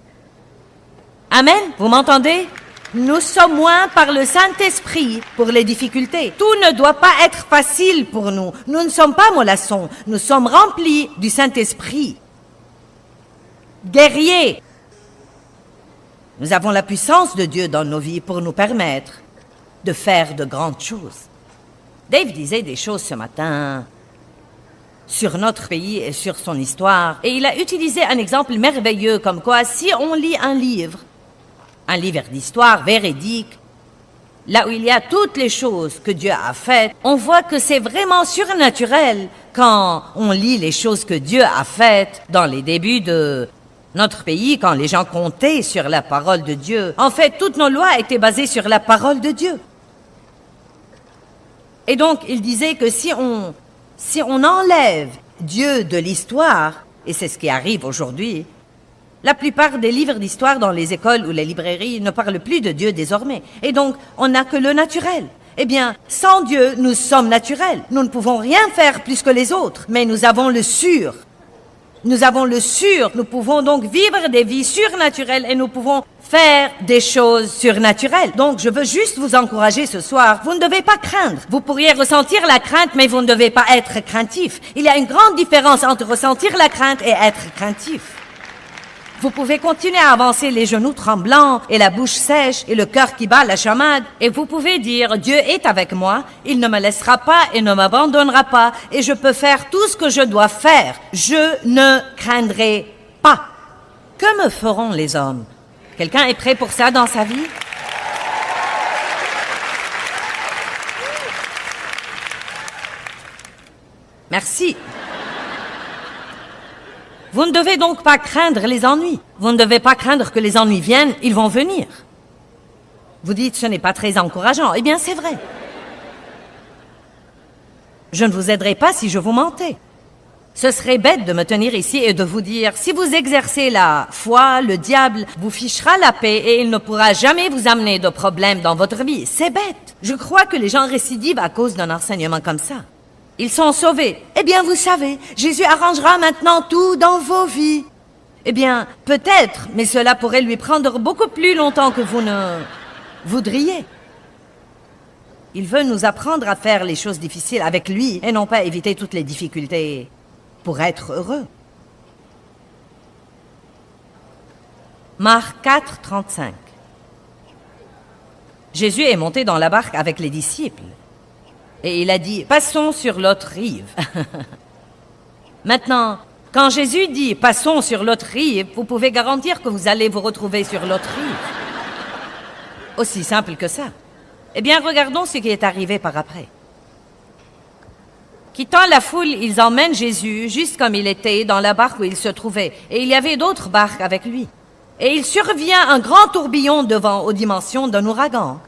Amen, vous m'entendez? Nous sommes moins par le Saint-Esprit pour les difficultés. Tout ne doit pas être facile pour nous. Nous ne sommes pas mollassons. Nous sommes remplis du Saint-Esprit. Guerriers. Nous avons la puissance de Dieu dans nos vies pour nous permettre de faire de grandes choses. Dave disait des choses ce matin sur notre pays et sur son histoire, et il a utilisé un exemple merveilleux comme quoi si on lit un livre d'histoire véridique, là où il y a toutes les choses que Dieu a faites, on voit que c'est vraiment surnaturel quand on lit les choses que Dieu a faites dans les débuts de notre pays, quand les gens comptaient sur la parole de Dieu. En fait, toutes nos lois étaient basées sur la parole de Dieu. Et donc, il disait que si on enlève Dieu de l'histoire, et c'est ce qui arrive aujourd'hui, La plupart des livres d'histoire dans les écoles ou les librairies ne parlent plus de Dieu désormais. Et donc, on n'a que le naturel. Eh bien, sans Dieu, nous sommes naturels. Nous ne pouvons rien faire plus que les autres, mais nous avons le sûr. Nous avons le sûr. Nous pouvons donc vivre des vies surnaturelles et nous pouvons faire des choses surnaturelles. Donc, je veux juste vous encourager ce soir. Vous ne devez pas craindre. Vous pourriez ressentir la crainte, mais vous ne devez pas être craintif. Il y a une grande différence entre ressentir la crainte et être craintif. Vous pouvez continuer à avancer les genoux tremblants et la bouche sèche et le cœur qui bat la chamade. Et vous pouvez dire, Dieu est avec moi, il ne me laissera pas et ne m'abandonnera pas et je peux faire tout ce que je dois faire. Je ne craindrai pas. Que me feront les hommes? Quelqu'un est prêt pour ça dans sa vie? Merci. Vous ne devez donc pas craindre les ennuis. Vous ne devez pas craindre que les ennuis viennent, ils vont venir. Vous dites, ce n'est pas très encourageant. Eh bien, c'est vrai. Je ne vous aiderai pas si je vous mentais. Ce serait bête de me tenir ici et de vous dire, si vous exercez la foi, le diable vous fichera la paix et il ne pourra jamais vous amener de problèmes dans votre vie. C'est bête. Je crois que les gens récidivent à cause d'un enseignement comme ça. Ils sont sauvés. Eh bien, vous savez, Jésus arrangera maintenant tout dans vos vies. Eh bien, peut-être, mais cela pourrait lui prendre beaucoup plus longtemps que vous ne voudriez. Il veut nous apprendre à faire les choses difficiles avec lui et non pas éviter toutes les difficultés pour être heureux. Marc 4, 35. Jésus est monté dans la barque avec les disciples. Et il a dit, passons sur l'autre rive. Maintenant, quand Jésus dit, passons sur l'autre rive, vous pouvez garantir que vous allez vous retrouver sur l'autre rive. Aussi simple que ça. Eh bien, regardons ce qui est arrivé par après. Quittant la foule, ils emmènent Jésus, juste comme il était, dans la barque où il se trouvait. Et il y avait d'autres barques avec lui. Et il survient un grand tourbillon de vent aux dimensions d'un ouragan.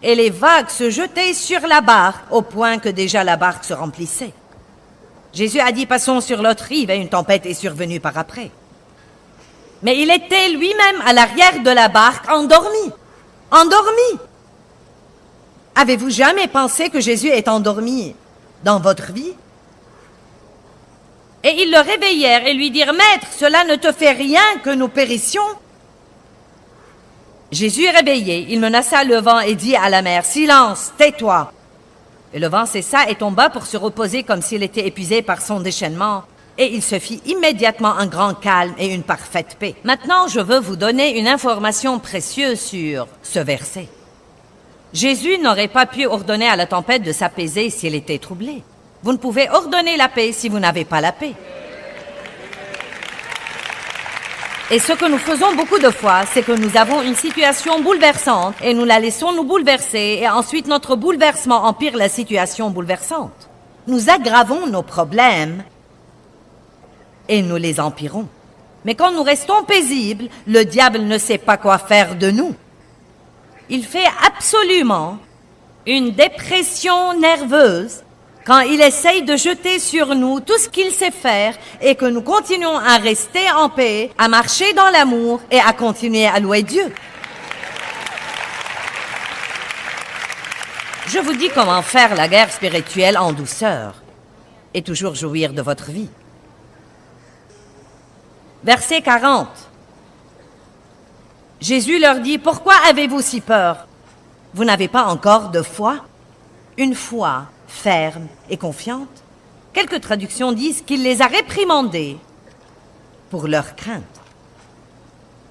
Et les vagues se jetaient sur la barque, au point que déjà la barque se remplissait. Jésus a dit, passons sur l'autre rive, et une tempête est survenue par après. Mais il était lui-même à l'arrière de la barque, endormi. Endormi! Avez-vous jamais pensé que Jésus est endormi dans votre vie? Et ils le réveillèrent et lui dirent, Maître, cela ne te fait rien que nous périssions? Jésus réveillé, il menaça le vent et dit à la mer, silence, tais-toi. Et le vent cessa et tomba pour se reposer comme s'il était épuisé par son déchaînement. Et il se fit immédiatement un grand calme et une parfaite paix. Maintenant, je veux vous donner une information précieuse sur ce verset. Jésus n'aurait pas pu ordonner à la tempête de s'apaiser s'il était troublé. Vous ne pouvez ordonner la paix si vous n'avez pas la paix. Et ce que nous faisons beaucoup de fois, c'est que nous avons une situation bouleversante et nous la laissons nous bouleverser et ensuite notre bouleversement empire la situation bouleversante. Nous aggravons nos problèmes et nous les empirons. Mais quand nous restons paisibles, le diable ne sait pas quoi faire de nous. Il fait absolument une dépression nerveuse quand il essaye de jeter sur nous tout ce qu'il sait faire et que nous continuons à rester en paix, à marcher dans l'amour et à continuer à louer Dieu. Je vous dis comment faire la guerre spirituelle en douceur et toujours jouir de votre vie. Verset 40. Jésus leur dit, « Pourquoi avez-vous si peur? Vous n'avez pas encore de foi? » Une foi ferme et confiante. Quelques traductions disent qu'il les a réprimandés pour leur crainte.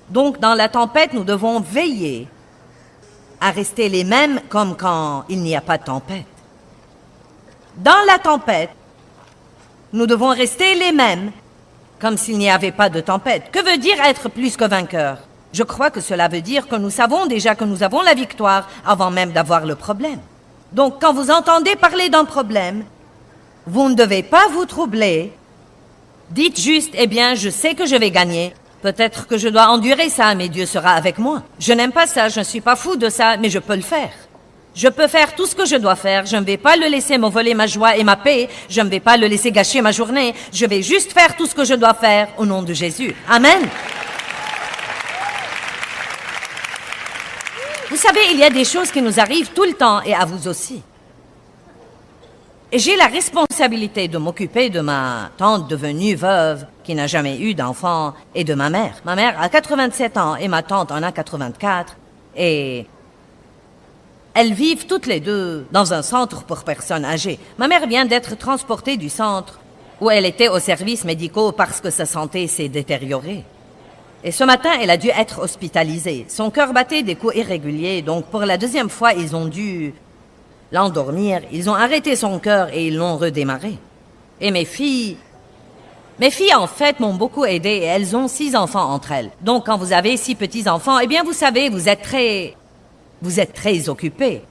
Donc, dans la tempête, nous devons veiller à rester les mêmes comme quand il n'y a pas de tempête. Dans la tempête, nous devons rester les mêmes comme s'il n'y avait pas de tempête. Que veut dire être plus que vainqueur? Je crois que cela veut dire que nous savons déjà que nous avons la victoire avant même d'avoir le problème. Donc, quand vous entendez parler d'un problème, vous ne devez pas vous troubler. Dites juste, eh bien, je sais que je vais gagner. Peut-être que je dois endurer ça, mais Dieu sera avec moi. Je n'aime pas ça, je ne suis pas fou de ça, mais je peux le faire. Je peux faire tout ce que je dois faire. Je ne vais pas le laisser me voler ma joie et ma paix. Je ne vais pas le laisser gâcher ma journée. Je vais juste faire tout ce que je dois faire au nom de Jésus. Amen. Vous savez, il y a des choses qui nous arrivent tout le temps et à vous aussi. Et j'ai la responsabilité de m'occuper de ma tante devenue veuve, qui n'a jamais eu d'enfant, et de ma mère. Ma mère a 87 ans et ma tante en a 84. Et elles vivent toutes les deux dans un centre pour personnes âgées. Ma mère vient d'être transportée du centre où elle était aux services médicaux parce que sa santé s'est détériorée. Et ce matin, elle a dû être hospitalisée. Son cœur battait des coups irréguliers, donc pour la deuxième fois, ils ont dû l'endormir. Ils ont arrêté son cœur et ils l'ont redémarré. Et mes filles, en fait, m'ont beaucoup aidé et elles ont 6 enfants entre elles. Donc, quand vous avez 6 petits-enfants, eh bien, vous savez, vous êtes très occupés.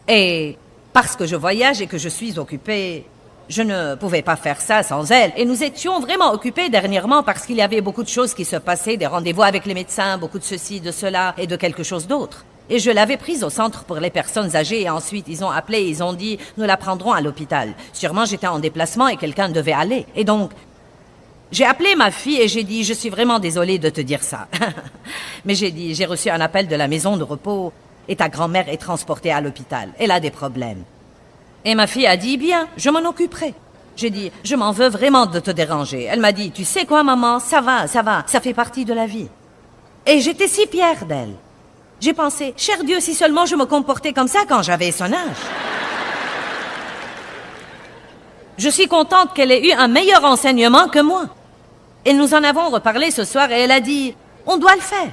Et parce que je voyage et que je suis occupée, je ne pouvais pas faire ça sans elle. Et nous étions vraiment occupés dernièrement parce qu'il y avait beaucoup de choses qui se passaient, des rendez-vous avec les médecins, beaucoup de ceci, de cela et de quelque chose d'autre. Et je l'avais prise au centre pour les personnes âgées et ensuite ils ont appelé et ils ont dit « Nous la prendrons à l'hôpital ». Sûrement j'étais en déplacement et quelqu'un devait aller. Et donc, j'ai appelé ma fille et j'ai dit « Je suis vraiment désolée de te dire ça ». Mais j'ai dit « J'ai reçu un appel de la maison de repos et ta grand-mère est transportée à l'hôpital. Elle a des problèmes. » Et ma fille a dit, bien, je m'en occuperai. J'ai dit, je m'en veux vraiment de te déranger. Elle m'a dit, tu sais quoi, maman, ça va, ça fait partie de la vie. Et j'étais si fière d'elle. J'ai pensé, cher Dieu, si seulement je me comportais comme ça quand j'avais son âge. Je suis contente qu'elle ait eu un meilleur enseignement que moi. Et nous en avons reparlé ce soir et elle a dit, on doit le faire.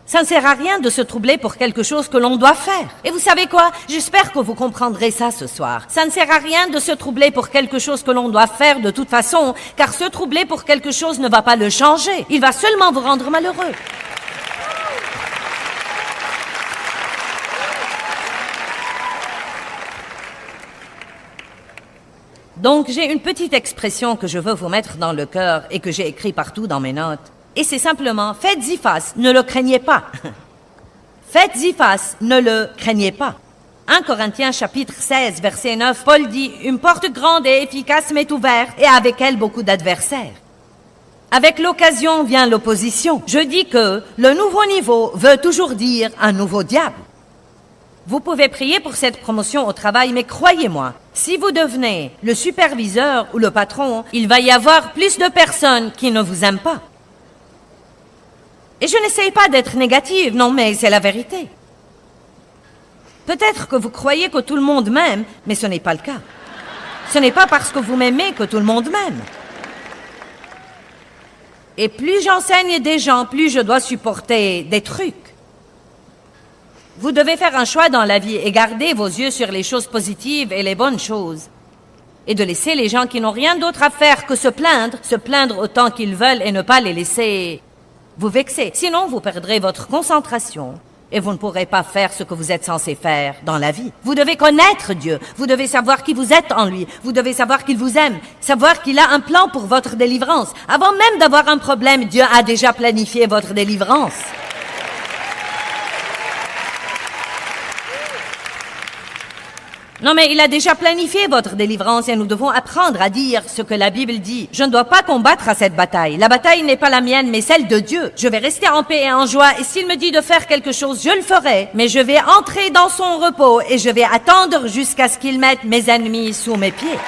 Ça ne sert à rien de se troubler pour quelque chose que l'on doit faire. Et vous savez quoi? J'espère que vous comprendrez ça ce soir. Ça ne sert à rien de se troubler pour quelque chose que l'on doit faire de toute façon, car se troubler pour quelque chose ne va pas le changer. Il va seulement vous rendre malheureux. Donc, j'ai une petite expression que je veux vous mettre dans le cœur et que j'ai écrit partout dans mes notes. Et c'est simplement, faites-y face, ne le craignez pas. Faites-y face, ne le craignez pas. 1 Corinthiens chapitre 16, verset 9, Paul dit, « Une porte grande et efficace m'est ouverte, et avec elle beaucoup d'adversaires. » Avec l'occasion vient l'opposition. Je dis que le nouveau niveau veut toujours dire un nouveau diable. Vous pouvez prier pour cette promotion au travail, mais croyez-moi, si vous devenez le superviseur ou le patron, il va y avoir plus de personnes qui ne vous aiment pas. Et je n'essaye pas d'être négative, non, mais c'est la vérité. Peut-être que vous croyez que tout le monde m'aime, mais ce n'est pas le cas. Ce n'est pas parce que vous m'aimez que tout le monde m'aime. Et plus j'enseigne des gens, plus je dois supporter des trucs. Vous devez faire un choix dans la vie et garder vos yeux sur les choses positives et les bonnes choses. Et de laisser les gens qui n'ont rien d'autre à faire que se plaindre autant qu'ils veulent et ne pas les laisser vous vexer. Sinon, vous perdrez votre concentration et vous ne pourrez pas faire ce que vous êtes censé faire dans la vie. Vous devez connaître Dieu. Vous devez savoir qui vous êtes en lui. Vous devez savoir qu'il vous aime. Savoir qu'il a un plan pour votre délivrance. Avant même d'avoir un problème, Dieu a déjà planifié votre délivrance. Non, mais il a déjà planifié votre délivrance et nous devons apprendre à dire ce que la Bible dit. Je ne dois pas combattre à cette bataille. La bataille n'est pas la mienne, mais celle de Dieu. Je vais rester en paix et en joie et s'il me dit de faire quelque chose, je le ferai. Mais je vais entrer dans son repos et je vais attendre jusqu'à ce qu'il mette mes ennemis sous mes pieds.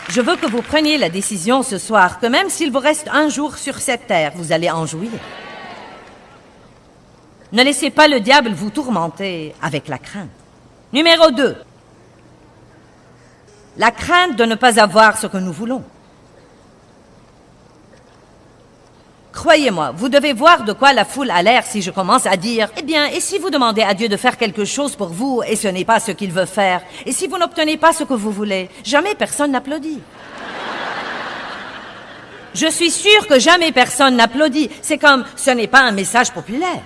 Je veux que vous preniez la décision ce soir que même s'il vous reste un jour sur cette terre, vous allez en jouir. Ne laissez pas le diable vous tourmenter avec la crainte. Numéro 2. La crainte de ne pas avoir ce que nous voulons. Croyez-moi, vous devez voir de quoi la foule a l'air si je commence à dire « Eh bien, et si vous demandez à Dieu de faire quelque chose pour vous et ce n'est pas ce qu'il veut faire? Et si vous n'obtenez pas ce que vous voulez? » Jamais personne n'applaudit. Je suis sûre que jamais personne n'applaudit. C'est comme « ce n'est pas un message populaire ».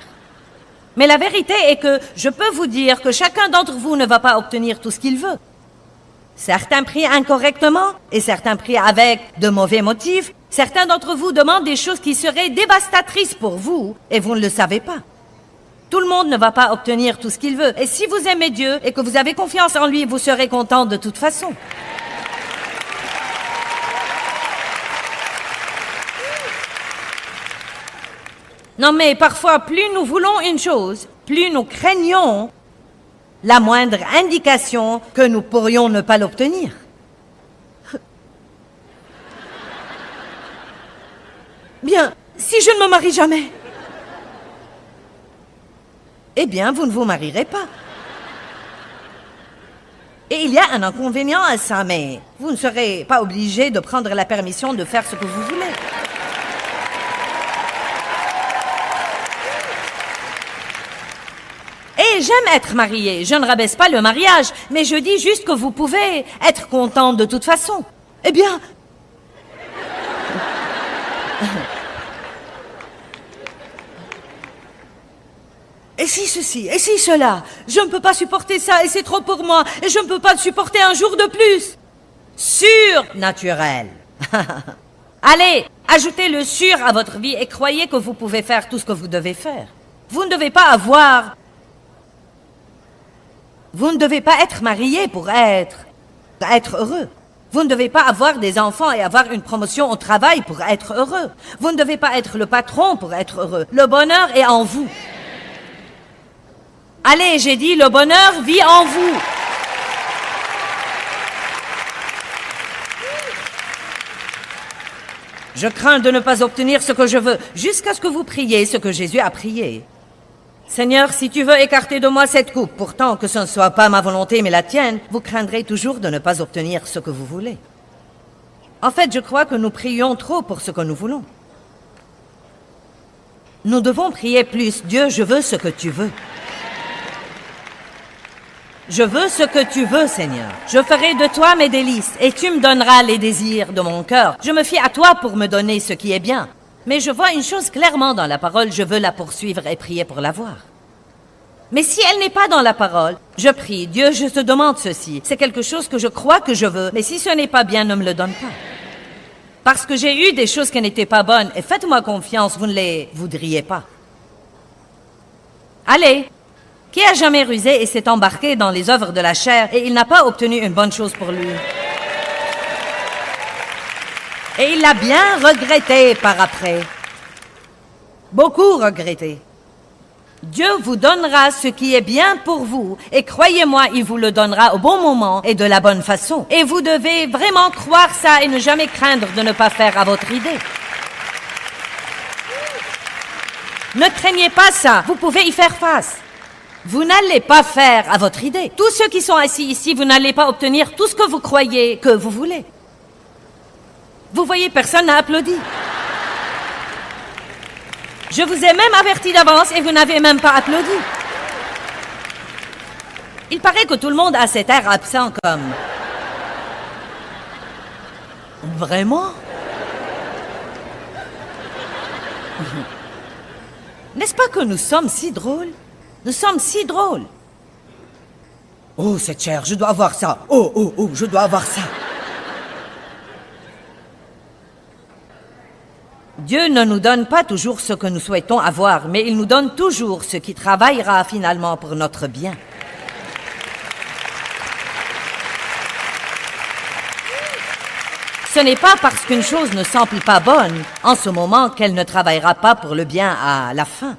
Mais la vérité est que je peux vous dire que chacun d'entre vous ne va pas obtenir tout ce qu'il veut. Certains prient incorrectement et certains prient avec de mauvais motifs. Certains d'entre vous demandent des choses qui seraient dévastatrices pour vous et vous ne le savez pas. Tout le monde ne va pas obtenir tout ce qu'il veut. Et si vous aimez Dieu et que vous avez confiance en lui, vous serez content de toute façon. Non, mais parfois, plus nous voulons une chose, plus nous craignons la moindre indication que nous pourrions ne pas l'obtenir. Bien, si je ne me marie jamais, eh bien, vous ne vous marierez pas. Et il y a un inconvénient à ça, mais vous ne serez pas obligé de prendre la permission de faire ce que vous voulez. Et j'aime être mariée, je ne rabaisse pas le mariage, mais je dis juste que vous pouvez être contente de toute façon. Eh bien... Et si ceci, et si cela, je ne peux pas supporter ça et c'est trop pour moi, et je ne peux pas le supporter un jour de plus. Surnaturel. Allez, ajoutez le sur à votre vie et croyez que vous pouvez faire tout ce que vous devez faire. Vous ne devez pas être marié pour être heureux. Vous ne devez pas avoir des enfants et avoir une promotion au travail pour être heureux. Vous ne devez pas être le patron pour être heureux. Le bonheur est en vous. Allez, j'ai dit, le bonheur vit en vous. Je crains de ne pas obtenir ce que je veux, jusqu'à ce que vous priez ce que Jésus a prié. Seigneur, si tu veux écarter de moi cette coupe, pourtant que ce ne soit pas ma volonté mais la tienne, vous craindrez toujours de ne pas obtenir ce que vous voulez. En fait, je crois que nous prions trop pour ce que nous voulons. Nous devons prier plus. Dieu, je veux ce que tu veux. Je veux ce que tu veux, Seigneur. Je ferai de toi mes délices, et tu me donneras les désirs de mon cœur. Je me fie à toi pour me donner ce qui est bien. Mais je vois une chose clairement dans la parole, je veux la poursuivre et prier pour l'avoir. Mais si elle n'est pas dans la parole, je prie, Dieu, je te demande ceci. C'est quelque chose que je crois que je veux, mais si ce n'est pas bien, ne me le donne pas. Parce que j'ai eu des choses qui n'étaient pas bonnes, et faites-moi confiance, vous ne les voudriez pas. Allez! Qui a jamais rusé et s'est embarqué dans les œuvres de la chair et il n'a pas obtenu une bonne chose pour lui? Et il l'a bien regretté par après. Beaucoup regretté. Dieu vous donnera ce qui est bien pour vous et croyez-moi, il vous le donnera au bon moment et de la bonne façon. Et vous devez vraiment croire ça et ne jamais craindre de ne pas faire à votre idée. Ne craignez pas ça, vous pouvez y faire face. Vous n'allez pas faire à votre idée. Tous ceux qui sont assis ici, vous n'allez pas obtenir tout ce que vous croyez que vous voulez. Vous voyez, personne n'a applaudi. Je vous ai même averti d'avance et vous n'avez même pas applaudi. Il paraît que tout le monde a cet air absent comme... Vraiment? N'est-ce pas que nous sommes si drôles? Nous sommes si drôles. Oh, c'est cher, je dois avoir ça. Oh, je dois avoir ça. Dieu ne nous donne pas toujours ce que nous souhaitons avoir, mais il nous donne toujours ce qui travaillera finalement pour notre bien. Ce n'est pas parce qu'une chose ne semble pas bonne en ce moment qu'elle ne travaillera pas pour le bien à la fin.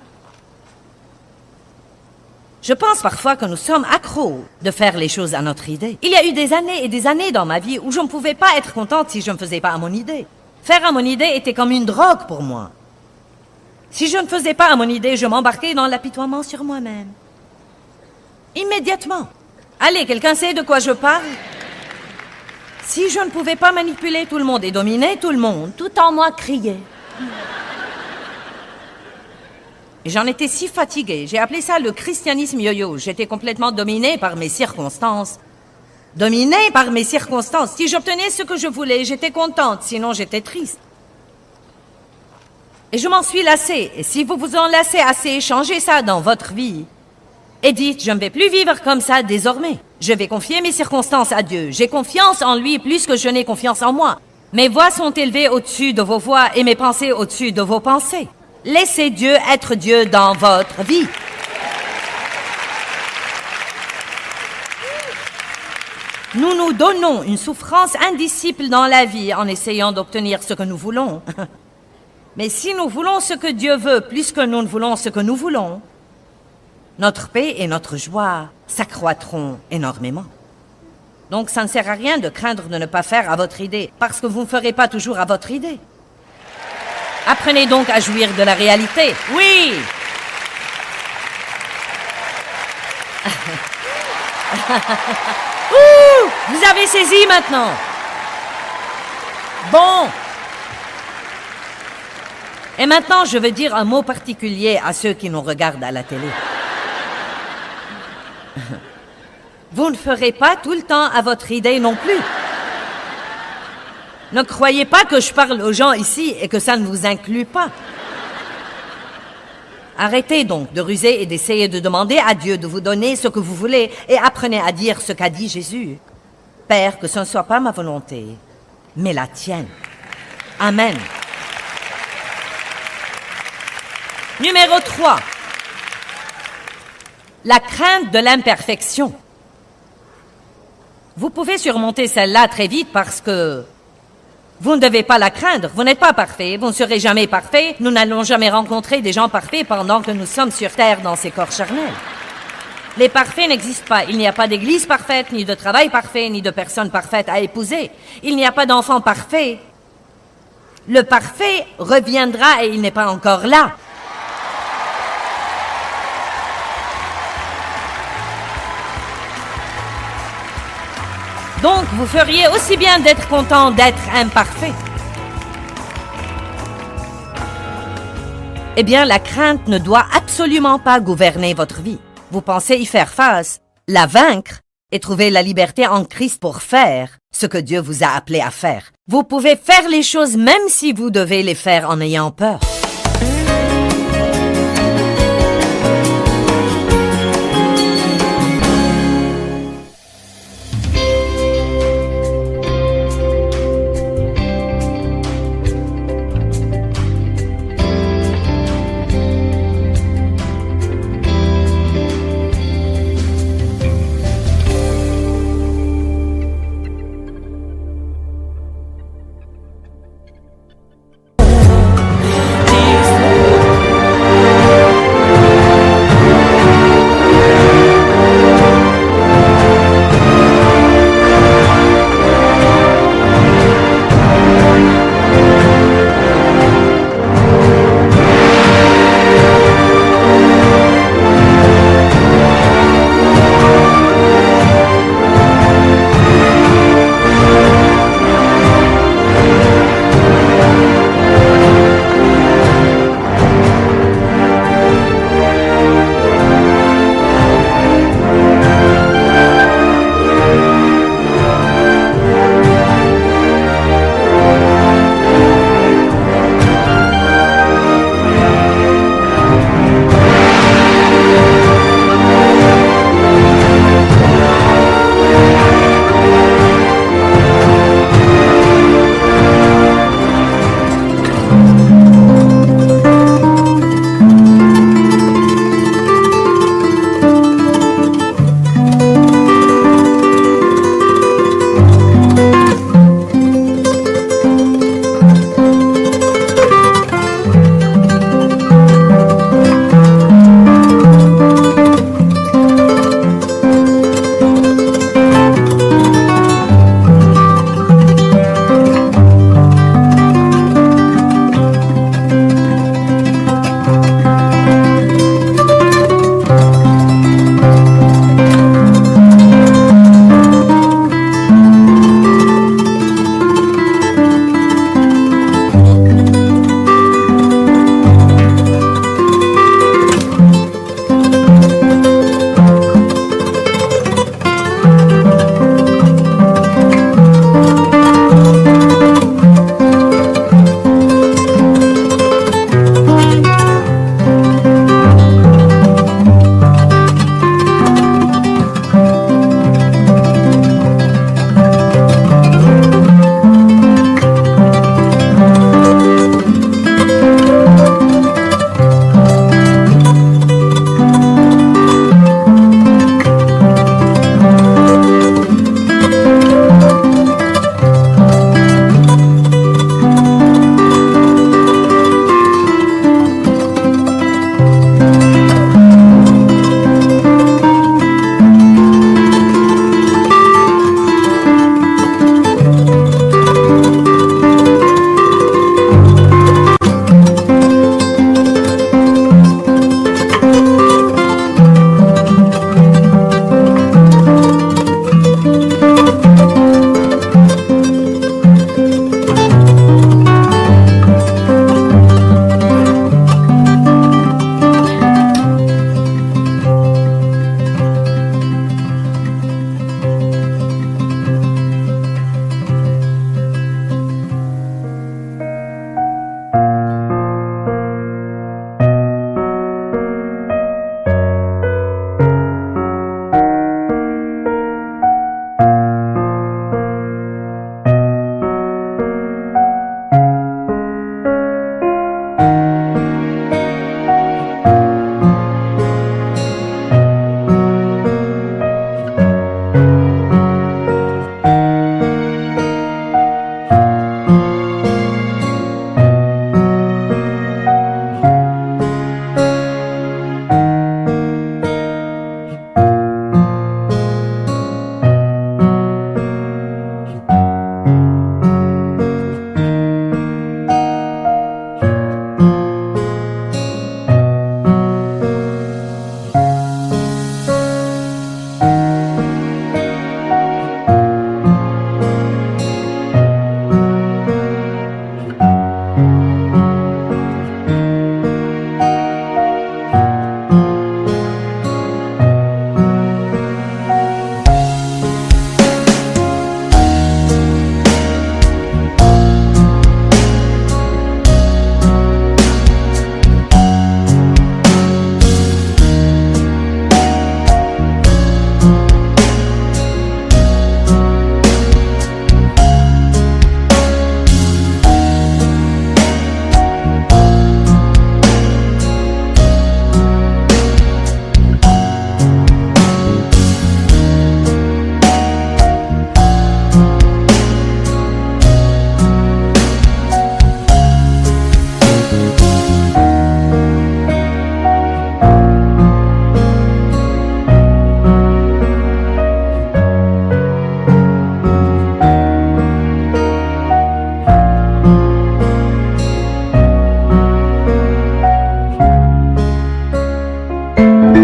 Je pense parfois que nous sommes accros de faire les choses à notre idée. Il y a eu des années et des années dans ma vie où je ne pouvais pas être contente si je ne faisais pas à mon idée. Faire à mon idée était comme une drogue pour moi. Si je ne faisais pas à mon idée, je m'embarquais dans l'apitoiement sur moi-même. Immédiatement. Allez, quelqu'un sait de quoi je parle? Si je ne pouvais pas manipuler tout le monde et dominer tout le monde, tout en moi criait. Et j'en étais si fatiguée. J'ai appelé ça le christianisme yo-yo. J'étais complètement dominée par mes circonstances. Dominée par mes circonstances. Si j'obtenais ce que je voulais, j'étais contente. Sinon, j'étais triste. Et je m'en suis lassée. Et si vous vous en lassez assez, changez ça dans votre vie. Et dites, je ne vais plus vivre comme ça désormais. Je vais confier mes circonstances à Dieu. J'ai confiance en lui plus que je n'ai confiance en moi. Mes voix sont élevées au-dessus de vos voix et mes pensées au-dessus de vos pensées. Laissez Dieu être Dieu dans votre vie. Nous nous donnons une souffrance indicible dans la vie en essayant d'obtenir ce que nous voulons. Mais si nous voulons ce que Dieu veut plus que nous ne voulons ce que nous voulons, notre paix et notre joie s'accroîtront énormément. Donc ça ne sert à rien de craindre de ne pas faire à votre idée, parce que vous ne ferez pas toujours à votre idée. Apprenez donc à jouir de la réalité. Oui! Ouh! Vous avez saisi maintenant. Bon. Et maintenant, je veux dire un mot particulier à ceux qui nous regardent à la télé. Vous ne ferez pas tout le temps à votre idée non plus. Ne croyez pas que je parle aux gens ici et que ça ne vous inclut pas. Arrêtez donc de ruser et d'essayer de demander à Dieu de vous donner ce que vous voulez et apprenez à dire ce qu'a dit Jésus. Père, que ce ne soit pas ma volonté, mais la tienne. Amen. Numéro 3. La crainte de l'imperfection. Vous pouvez surmonter celle-là très vite parce que vous ne devez pas la craindre. Vous n'êtes pas parfait, vous ne serez jamais parfait. Nous n'allons jamais rencontrer des gens parfaits pendant que nous sommes sur terre dans ces corps charnels. Les parfaits n'existent pas. Il n'y a pas d'église parfaite, ni de travail parfait, ni de personne parfaite à épouser. Il n'y a pas d'enfant parfait. Le parfait reviendra et il n'est pas encore là. Donc, vous feriez aussi bien d'être content d'être imparfait. Eh bien, la crainte ne doit absolument pas gouverner votre vie. Vous pensez y faire face, la vaincre et trouver la liberté en Christ pour faire ce que Dieu vous a appelé à faire. Vous pouvez faire les choses même si vous devez les faire en ayant peur.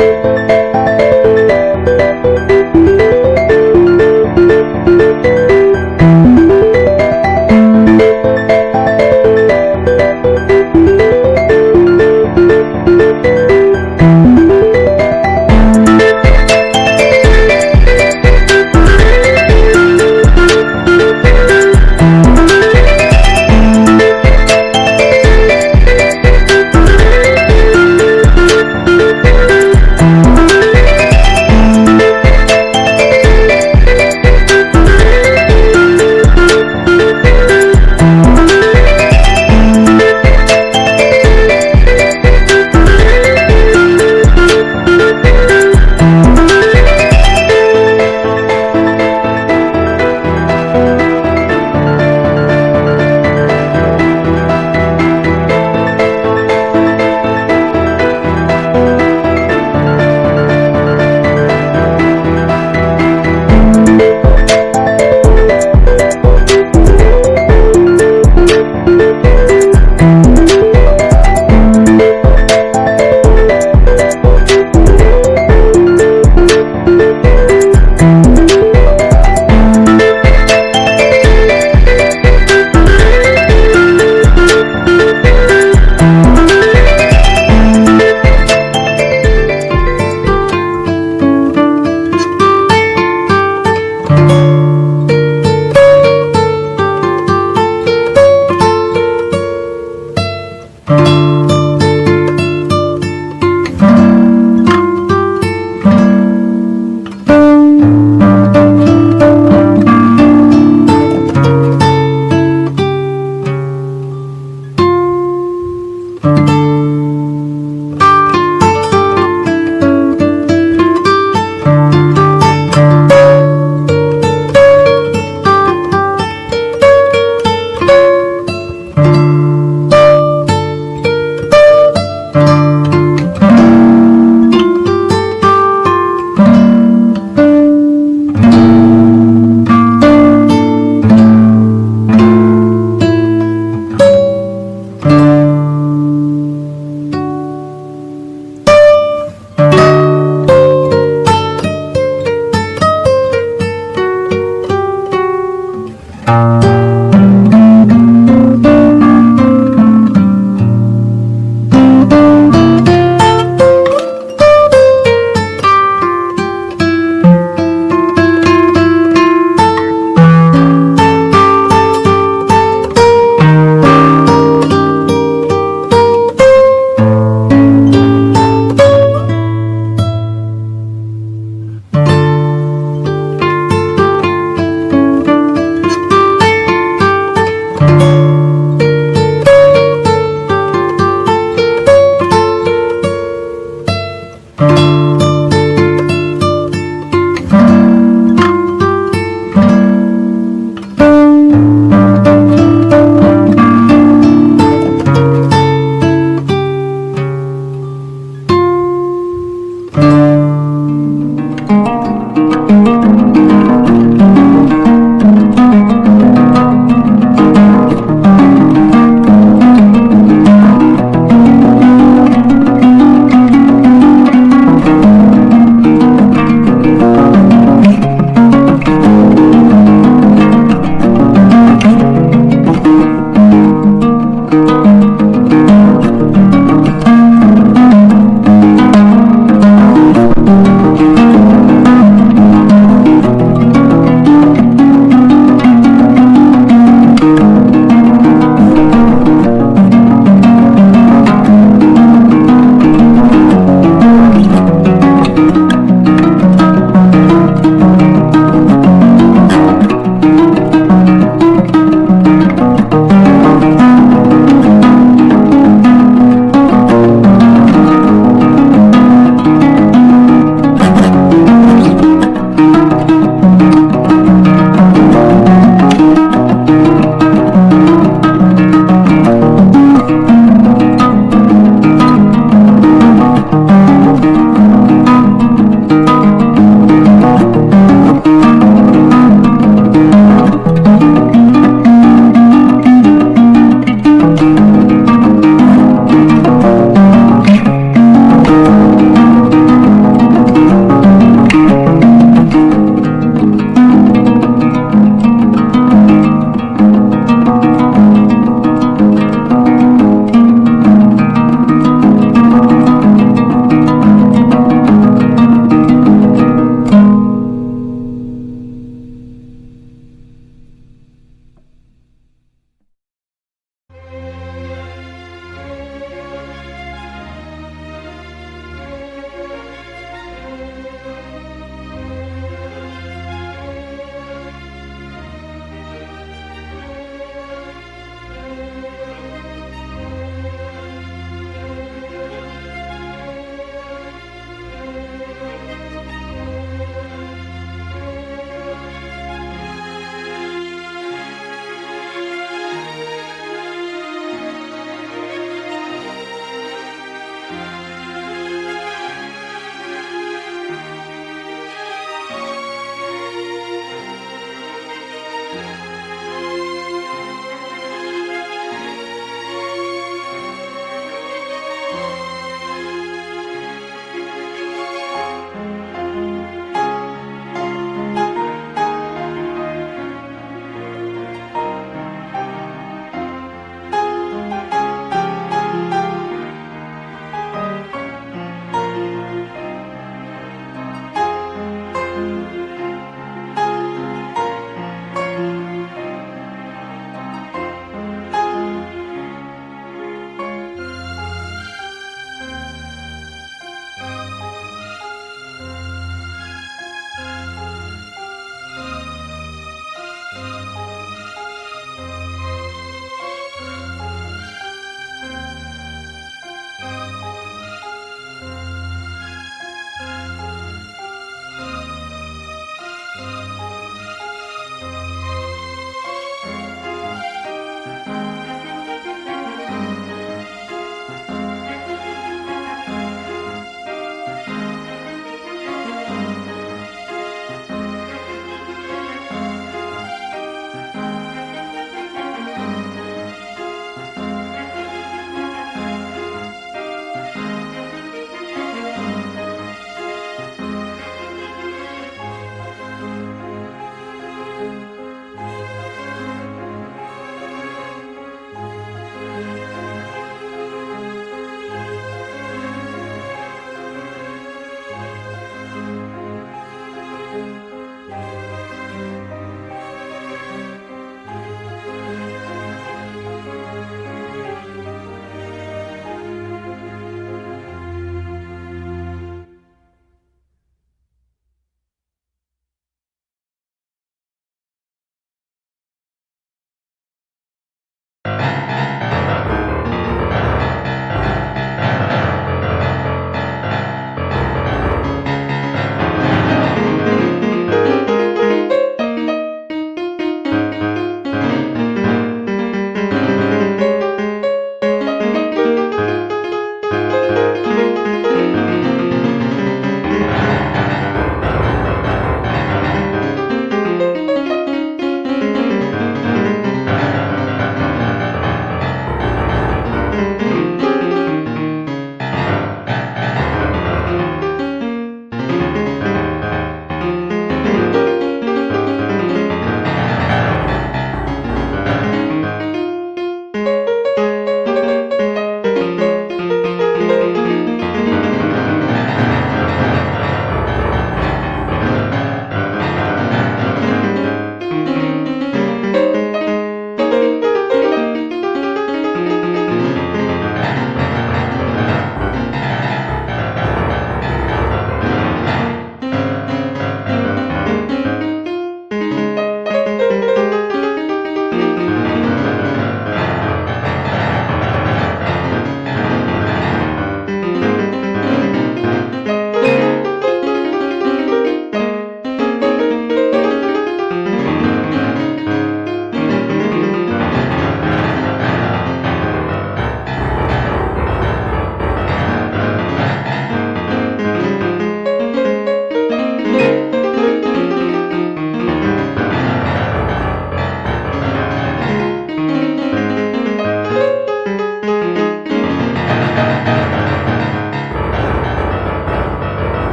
Thank you.